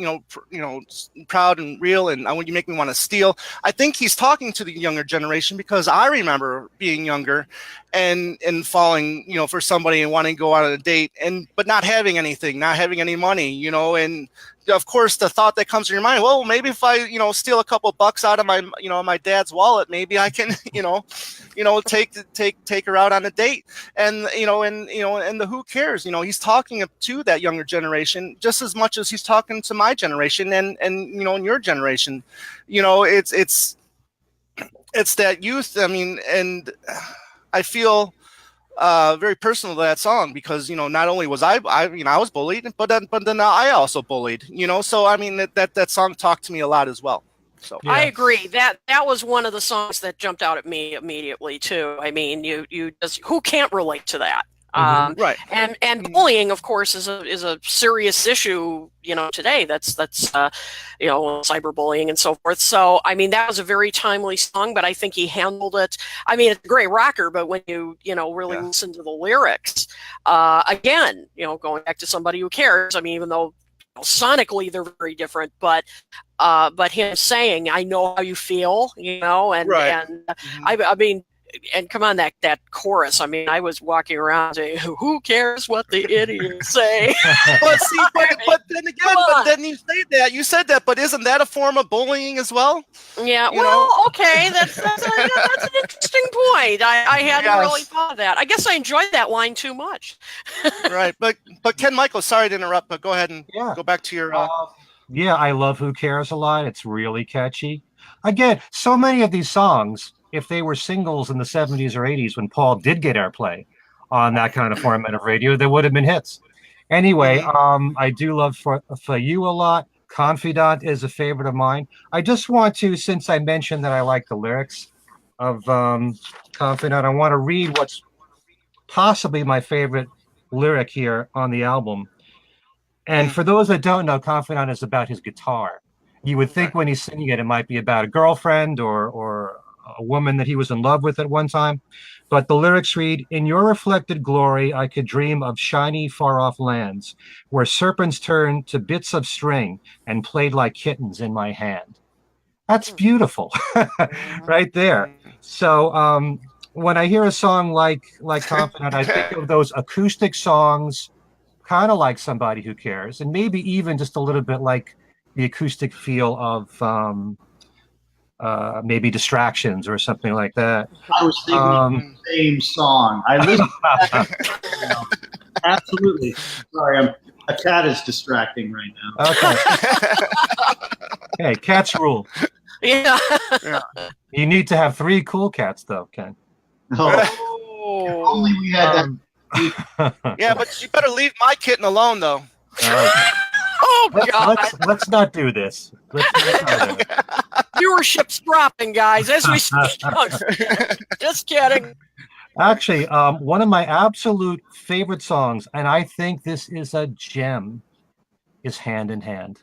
proud and real, and I want you make me want to steal. I think he's talking to the younger generation because I remember being younger and falling for somebody and wanting to go out on a date but not having anything, not having any money, and of course the thought that comes to your mind, well, maybe if I steal a couple bucks out of my my dad's wallet, maybe I can take her out on a date, and the who cares, he's talking to that younger generation just as much as he's talking to my generation and your generation. It's that youth. I mean, and I feel very personal to that song because not only was I was bullied, but then I also bullied. So I mean that song talked to me a lot as well. So yeah. I agree. That was one of the songs that jumped out at me immediately too. I mean, you just, who can't relate to that? Right. And bullying, of course, is a serious issue, today. That's cyberbullying and so forth. So, I mean, that was a very timely song, but I think he handled it. I mean, it's a great rocker, but when you really listen to the lyrics, again, going back to Somebody Who Cares, I mean, even though sonically they're very different, but him saying, I know how you feel, and, right. and I mean, and come on, that chorus. I mean, I was walking around saying, "Who cares what the idiots say?" but then again, you said that, but isn't that a form of bullying as well? Yeah. Okay, that's an interesting point. I hadn't really thought of that. I guess I enjoyed that line too much. Right, but Ken Michael, sorry to interrupt, but go ahead and go back to your. Yeah, I love Who Cares a lot. It's really catchy. Again, so many of these songs, if they were singles in the 70s or 80s when Paul did get airplay on that kind of format of radio, they would have been hits. Anyway, I do love For You a lot. Confidant is a favorite of mine. I just want to, since I mentioned that I like the lyrics of Confidant, I want to read what's possibly my favorite lyric here on the album. And for those that don't know, Confidant is about his guitar. You would think when he's singing it, it might be about a girlfriend or a woman that he was in love with at one time. But the lyrics read, "In your reflected glory, I could dream of shiny far-off lands where serpents turned to bits of string and played like kittens in my hand." That's beautiful right there. So when I hear a song like Confident, I think of those acoustic songs, kind of like Somebody Who Cares, and maybe even just a little bit like the acoustic feel of maybe Distractions or something like that. I was thinking the same song. I listened to that. Absolutely. Sorry, a cat is distracting right now. Okay. Hey, cats rule. Yeah. You need to have 3 cool cats, though, Ken. Oh, if only we had that. Yeah, but you better leave my kitten alone, though. Oh God! Let's not do this. Viewership's dropping, guys, as we speak. Just kidding. Actually, one of my absolute favorite songs, and I think this is a gem, is Hand in Hand.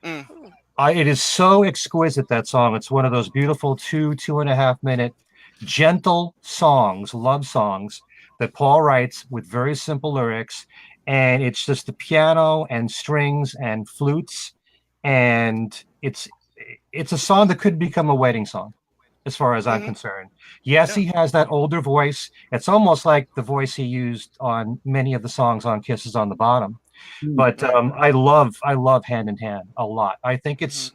It is so exquisite, that song. It's one of those beautiful 2.5 minute gentle songs, love songs that Paul writes with very simple lyrics. And it's just the piano and strings and flutes. And it's a song that could become a wedding song, as far as I'm concerned. Yes, he has that older voice. It's almost like the voice he used on many of the songs on Kisses on the Bottom. But I love Hand in Hand a lot. I think it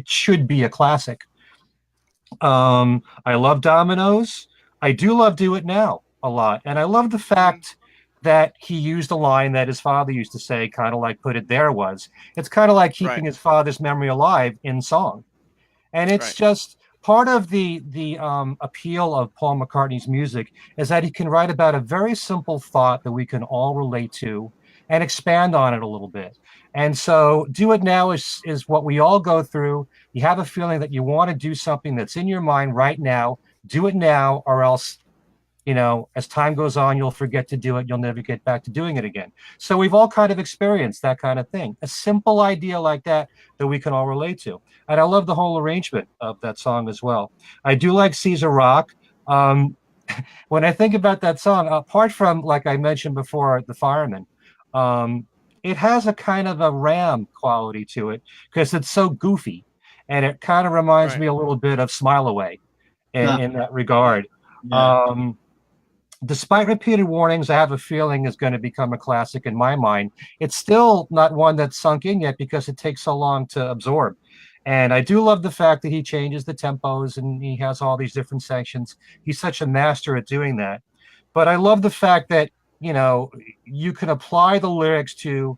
should be a classic. I love Dominoes. I do love Do It Now a lot. And I love the fact that he used a line that his father used to say, kind of like Put It There Was. It's kind of like keeping his father's memory alive in song. And it's just part of the appeal of Paul McCartney's music is that he can write about a very simple thought that we can all relate to and expand on it a little bit. And so Do It Now is what we all go through. You have a feeling that you want to do something that's in your mind right now. Do it now, or else, as time goes on, you'll forget to do it. You'll never get back to doing it again. So we've all kind of experienced that kind of thing. A simple idea like that we can all relate to. And I love the whole arrangement of that song as well. I do like Caesar Rock. When I think about that song, apart from, like I mentioned before, The Fireman, it has a kind of a Ram quality to it because it's so goofy. And it kind of reminds me a little bit of Smile Away in that regard. Yeah. Despite repeated warnings, I have a feeling is going to become a classic in my mind. It's still not one that's sunk in yet because it takes so long to absorb. And I do love the fact that he changes the tempos and he has all these different sections. He's such a master at doing that. But I love the fact that, you can apply the lyrics to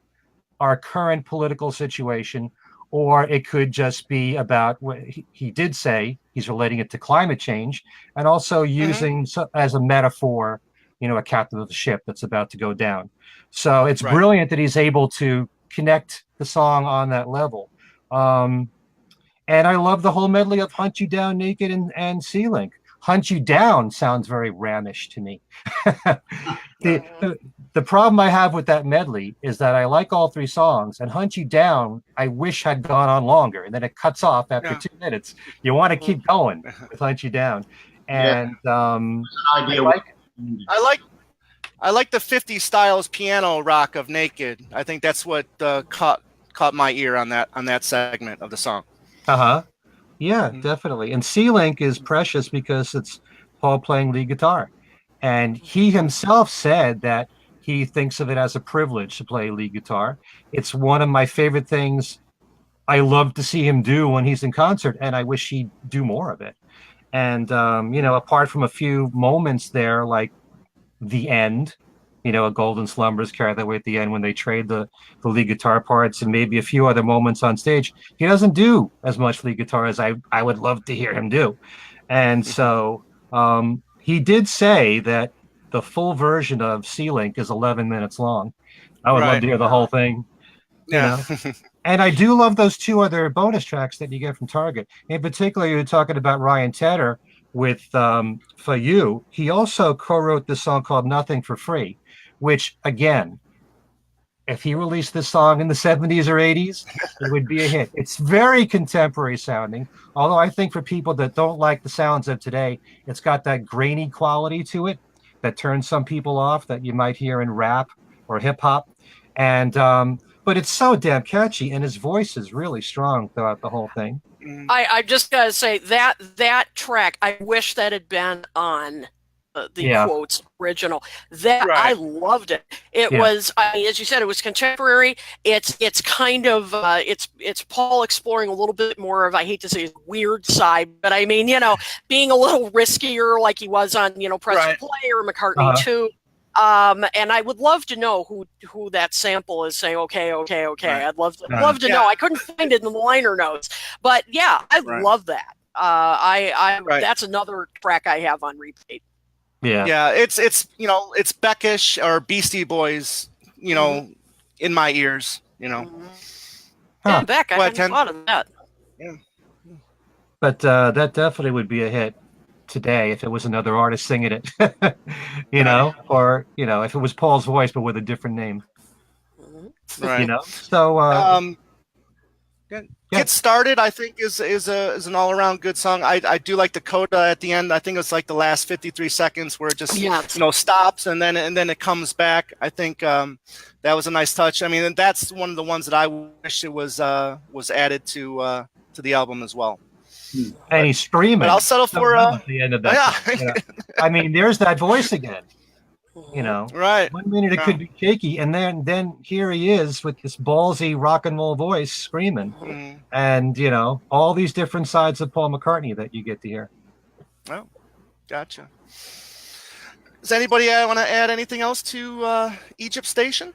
our current political situation, or it could just be about what he did say. He's relating it to climate change and also using as a metaphor, a captain of the ship that's about to go down. So it's brilliant that he's able to connect the song on that level. And I love the whole medley of Hunt You Down Naked and Sea Link. Hunt You Down sounds very Ramish to me. The problem I have with that medley is that I like all 3 songs, and Hunt You Down I wish had gone on longer, and then it cuts off after 2 minutes. You want to keep going with Hunt You Down. And I like the 50 styles piano rock of Naked. I think that's what caught my ear on that segment of the song. Yeah, definitely. And Sea Link is precious because it's Paul playing lead guitar. And he himself said that he thinks of it as a privilege to play lead guitar. It's one of my favorite things I love to see him do when he's in concert, and I wish he'd do more of it. And, apart from a few moments there, like the end, a Golden Slumbers carry that way at the end when they trade the lead guitar parts, and maybe a few other moments on stage, he doesn't do as much lead guitar as I would love to hear him do. And so he did say that the full version of Sea Link is 11 minutes long. I would love to hear the whole thing. Yeah. And I do love those 2 other bonus tracks that you get from Target. In particular, you're talking about Ryan Tedder with For You. He also co-wrote this song called Nothing for Free, which, again, if he released this song in the 70s or 80s, it would be a hit. It's very contemporary sounding, although I think for people that don't like the sounds of today, it's got that grainy quality to it that turns some people off that you might hear in rap or hip hop. And but but it's so damn catchy, and his voice is really strong throughout the whole thing. I just gotta say that track, I wish that had been on the quotes original. That I loved it. It was, I mean, as you said, it was contemporary. It's kind of it's Paul exploring a little bit more of, I hate to say his weird side, but I mean, you know, being a little riskier like he was on, you know, Press to Play or McCartney 2. And I would love to know who that sample is saying, okay. I'd love to know. I couldn't find it in the liner notes, but yeah, I love that. That's another track I have on repeat. Yeah. It's you know, it's Beckish or Beastie Boys, you know, in my ears, you know. Yeah, Beck, I hadn't thought of that. Yeah. But that definitely would be a hit today if it was another artist singing it, you know, or, you know, if it was Paul's voice but with a different name. You know, so Get Started, I think, is an all around good song. I do like the coda at the end. I think it's like the last 53 seconds where it just you know, stops and then it comes back. I think that was a nice touch. I mean, and that's one of the ones that I wish it was added to the album as well. And he's screaming. But I'll settle for at the end of that. You know? I mean, there's that voice again. You know, 1 minute it could be shaky, and then here he is with this ballsy rock and roll voice screaming, and you know, all these different sides of Paul McCartney that you get to hear. Oh, gotcha. Does anybody want to add anything else to Egypt Station?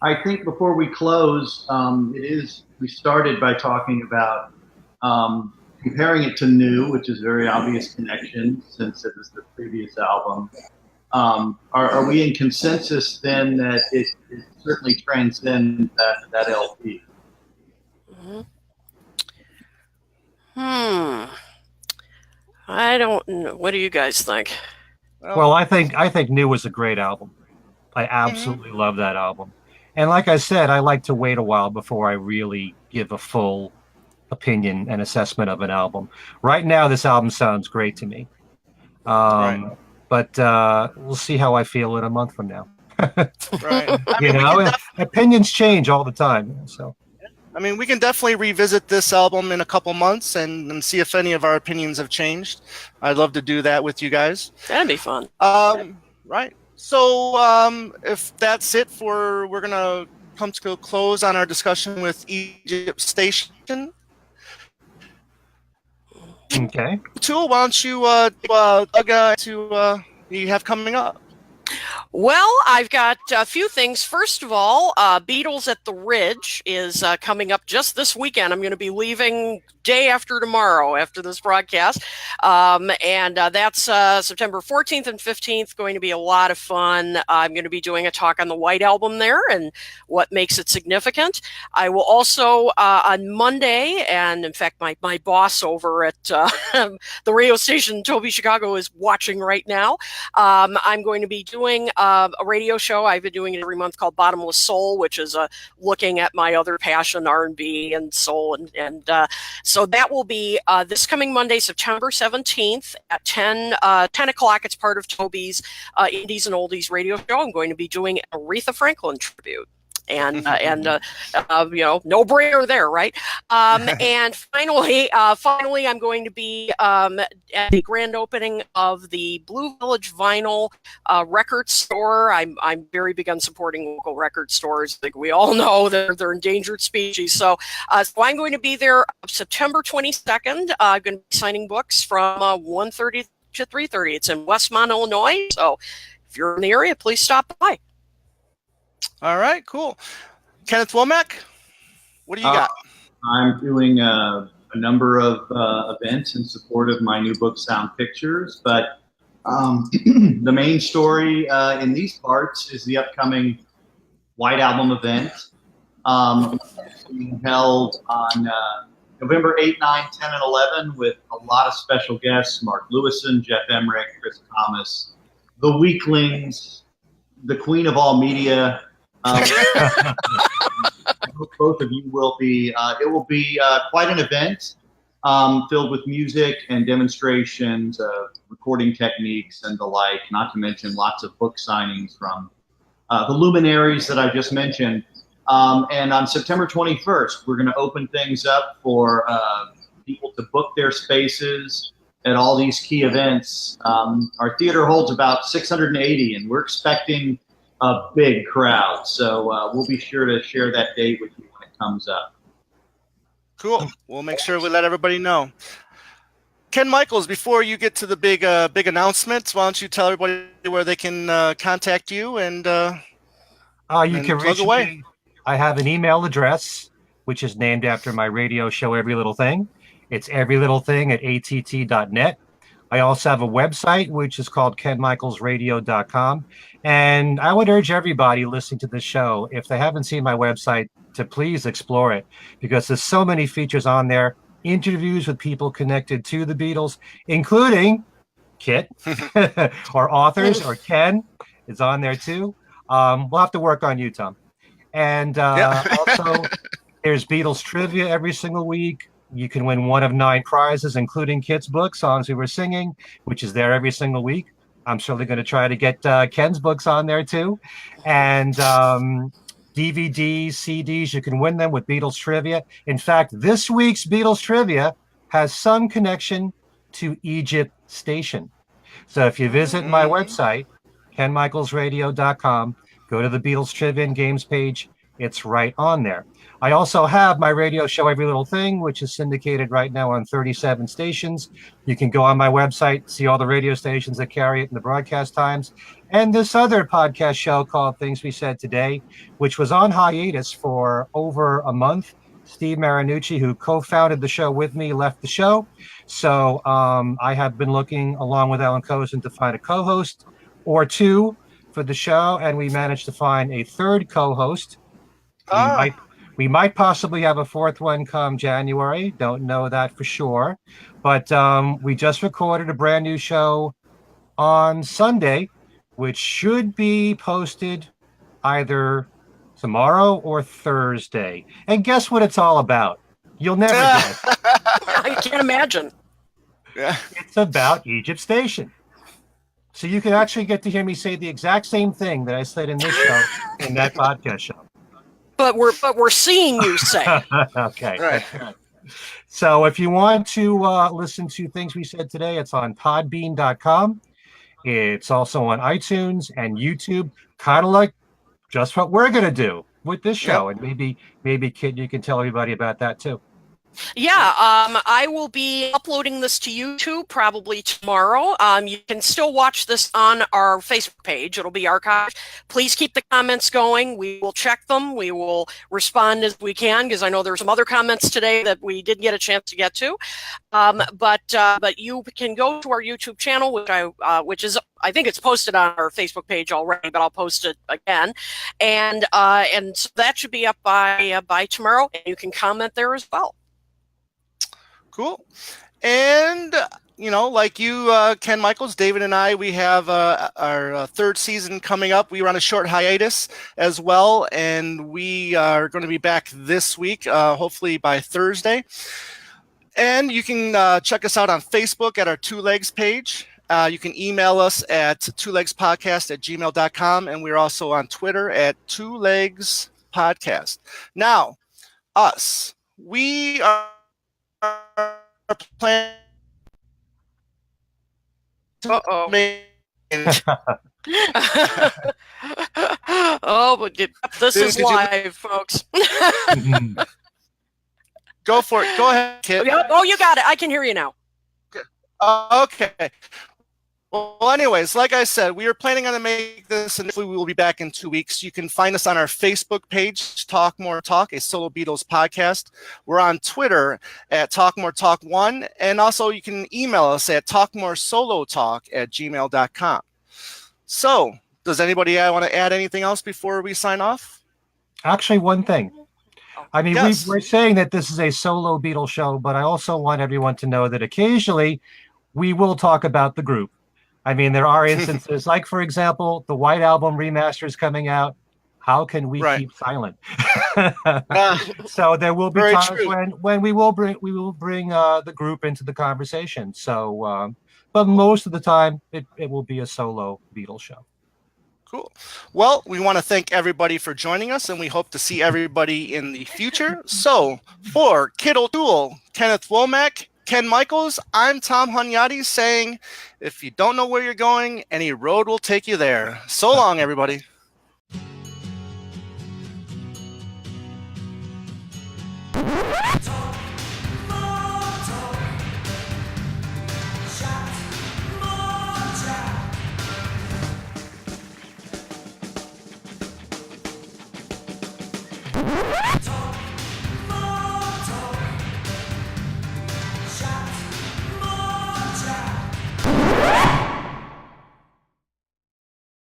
I think before we close, we started by talking about comparing it to New, which is a very obvious connection since it was the previous album. Are we in consensus then that it certainly transcends that LP? I don't know. What do you guys think? Well, I think New was a great album. I absolutely love that album. And like I said, I like to wait a while before I really give a full opinion and assessment of an album. Right now, this album sounds great to me. But we'll see how I feel in a month from now. You know, opinions change all the time. So, I mean, we can definitely revisit this album in a couple months and see if any of our opinions have changed. I'd love to do that with you guys. That'd be fun. Right. So if that's it we're going to come to a close on our discussion with Egypt Station. Okay. Tool, why don't you you have coming up? Well, I've got a few things. First of all, Beatles at the Ridge is coming up just this weekend. I'm going to be leaving day after tomorrow after this broadcast. And that's September 14th and 15th, going to be a lot of fun. I'm going to be doing a talk on the White Album there and what makes it significant. I will also, on Monday, and in fact, my boss over at the radio station, Toby Chicago, is watching right now. I'm going to be doing a radio show. I've been doing it every month called Bottomless Soul, which is looking at my other passion, R&B and soul. And so that will be this coming Monday, September 17th at 10 o'clock. It's part of Toby's Indies and Oldies radio show. I'm going to be doing an Aretha Franklin tribute. And you know, no brainer there, right? And finally, I'm going to be at the grand opening of the Blue Village Vinyl record store. I'm very big on supporting local record stores. Like we all know, they're endangered species. So I'm going to be there September 22nd. I'm going to be signing books from 1:30 to 3:30. It's in Westmont, Illinois. So if you're in the area, please stop by. All right, cool. Kenneth Womack, what do you got? I'm doing a number of events in support of my new book, Sound Pictures, but the main story in these parts is the upcoming White Album event being held on November 8, 9, 10, and 11 with a lot of special guests: Mark Lewison, Jeff Emmerich, Chris Thomas, The Weaklings, the Queen of all media. Both of you will be. It will be quite an event filled with music and demonstrations of recording techniques and the like. Not to mention lots of book signings from the luminaries that I just mentioned. And on September 21st, we're going to open things up for people to book their spaces at all these key events. Our theater holds about 680, and we're expecting a big crowd. So we'll be sure to share that date with you when it comes up. Cool. We'll make sure we let everybody know. Ken Michaels, before you get to the big announcements, why don't you tell everybody where they can contact you and you can plug reach away. me. I have an email address, which is named after my radio show, Every Little Thing. It's everylittlething@att.net. I also have a website, which is called kenmichaelsradio.com. And I would urge everybody listening to this show, if they haven't seen my website, to please explore it, because there's so many features on there, interviews with people connected to the Beatles, including Kit, or authors, or Ken is on there too. We'll have to work on you, Tom. And also, there's Beatles trivia every single week. You can win one of 9 prizes, including Kit's book, Songs We Were Singing, which is there every single week. I'm certainly going to try to get Ken's books on there too. And DVDs, CDs, you can win them with Beatles trivia. In fact, this week's Beatles trivia has some connection to Egypt Station. So if you visit my website, kenmichaelsradio.com, go to the Beatles Trivia and Games page. It's right on there. I also have my radio show, Every Little Thing, which is syndicated right now on 37 stations. You can go on my website, see all the radio stations that carry it and the broadcast times. And this other podcast show called Things We Said Today, which was on hiatus for over a month. Steve Marinucci, who co-founded the show with me, left the show. So I have been looking, along with Ellen Cozen, to find a co-host or two for the show, and we managed to find a third co-host. We might possibly have a fourth one come January. Don't know that for sure. But we just recorded a brand new show on Sunday, which should be posted either tomorrow or Thursday. And guess what it's all about? You'll never guess. I can't imagine. Yeah. It's about Egypt Station. So you can actually get to hear me say the exact same thing that I said in this show, in that podcast show. But we're seeing you say. Okay. Right. So if you want to listen to Things We Said Today, it's on podbean.com. It's also on iTunes and YouTube, kind of like just what we're going to do with this show. Yep. And maybe Kid, you can tell everybody about that too. Yeah, I will be uploading this to YouTube probably tomorrow. You can still watch this on our Facebook page. It'll be archived. Please keep the comments going. We will check them. We will respond as we can, because I know there's some other comments today that we didn't get a chance to get to. But you can go to our YouTube channel, which is I think it's posted on our Facebook page already, but I'll post it again. And so that should be up by tomorrow, and you can comment there as well. Cool. And, like you, Ken Michaels, David and I, we have our third season coming up. We were on a short hiatus as well, and we are going to be back this week, hopefully by Thursday. And you can check us out on Facebook at our Two Legs page. You can email us at twolegspodcast@gmail.com, and we're also on Twitter at Two Legs Podcast. Now, we are planning to make Oh, but this is live, folks. Go for it. Go ahead, Kit. Oh, you got it. I can hear you now. Okay. Well, anyways, like I said, we are planning on to make this, and we will be back in 2 weeks. You can find us on our Facebook page, Talk More Talk, a Solo Beatles podcast. We're on Twitter at Talk More Talk 1, and also you can email us at talkmoresolotalk@gmail.com. So, does anybody want to add anything else before we sign off? Actually, one thing. I mean, Yes. we're saying that this is a solo Beatles show, but I also want everyone to know that occasionally we will talk about the group. I mean, there are instances, like, for example, the White Album remaster is coming out. How can we keep silent? So there will be times when we will bring the group into the conversation. So, but most of the time, it will be a solo Beatles show. Cool. Well, we want to thank everybody for joining us, and we hope to see everybody in the future. So, for Kid O'Toole, Kenneth Womack, Ken Michaels, I'm Tom Hunyadi saying, if you don't know where you're going, any road will take you there. So long, everybody.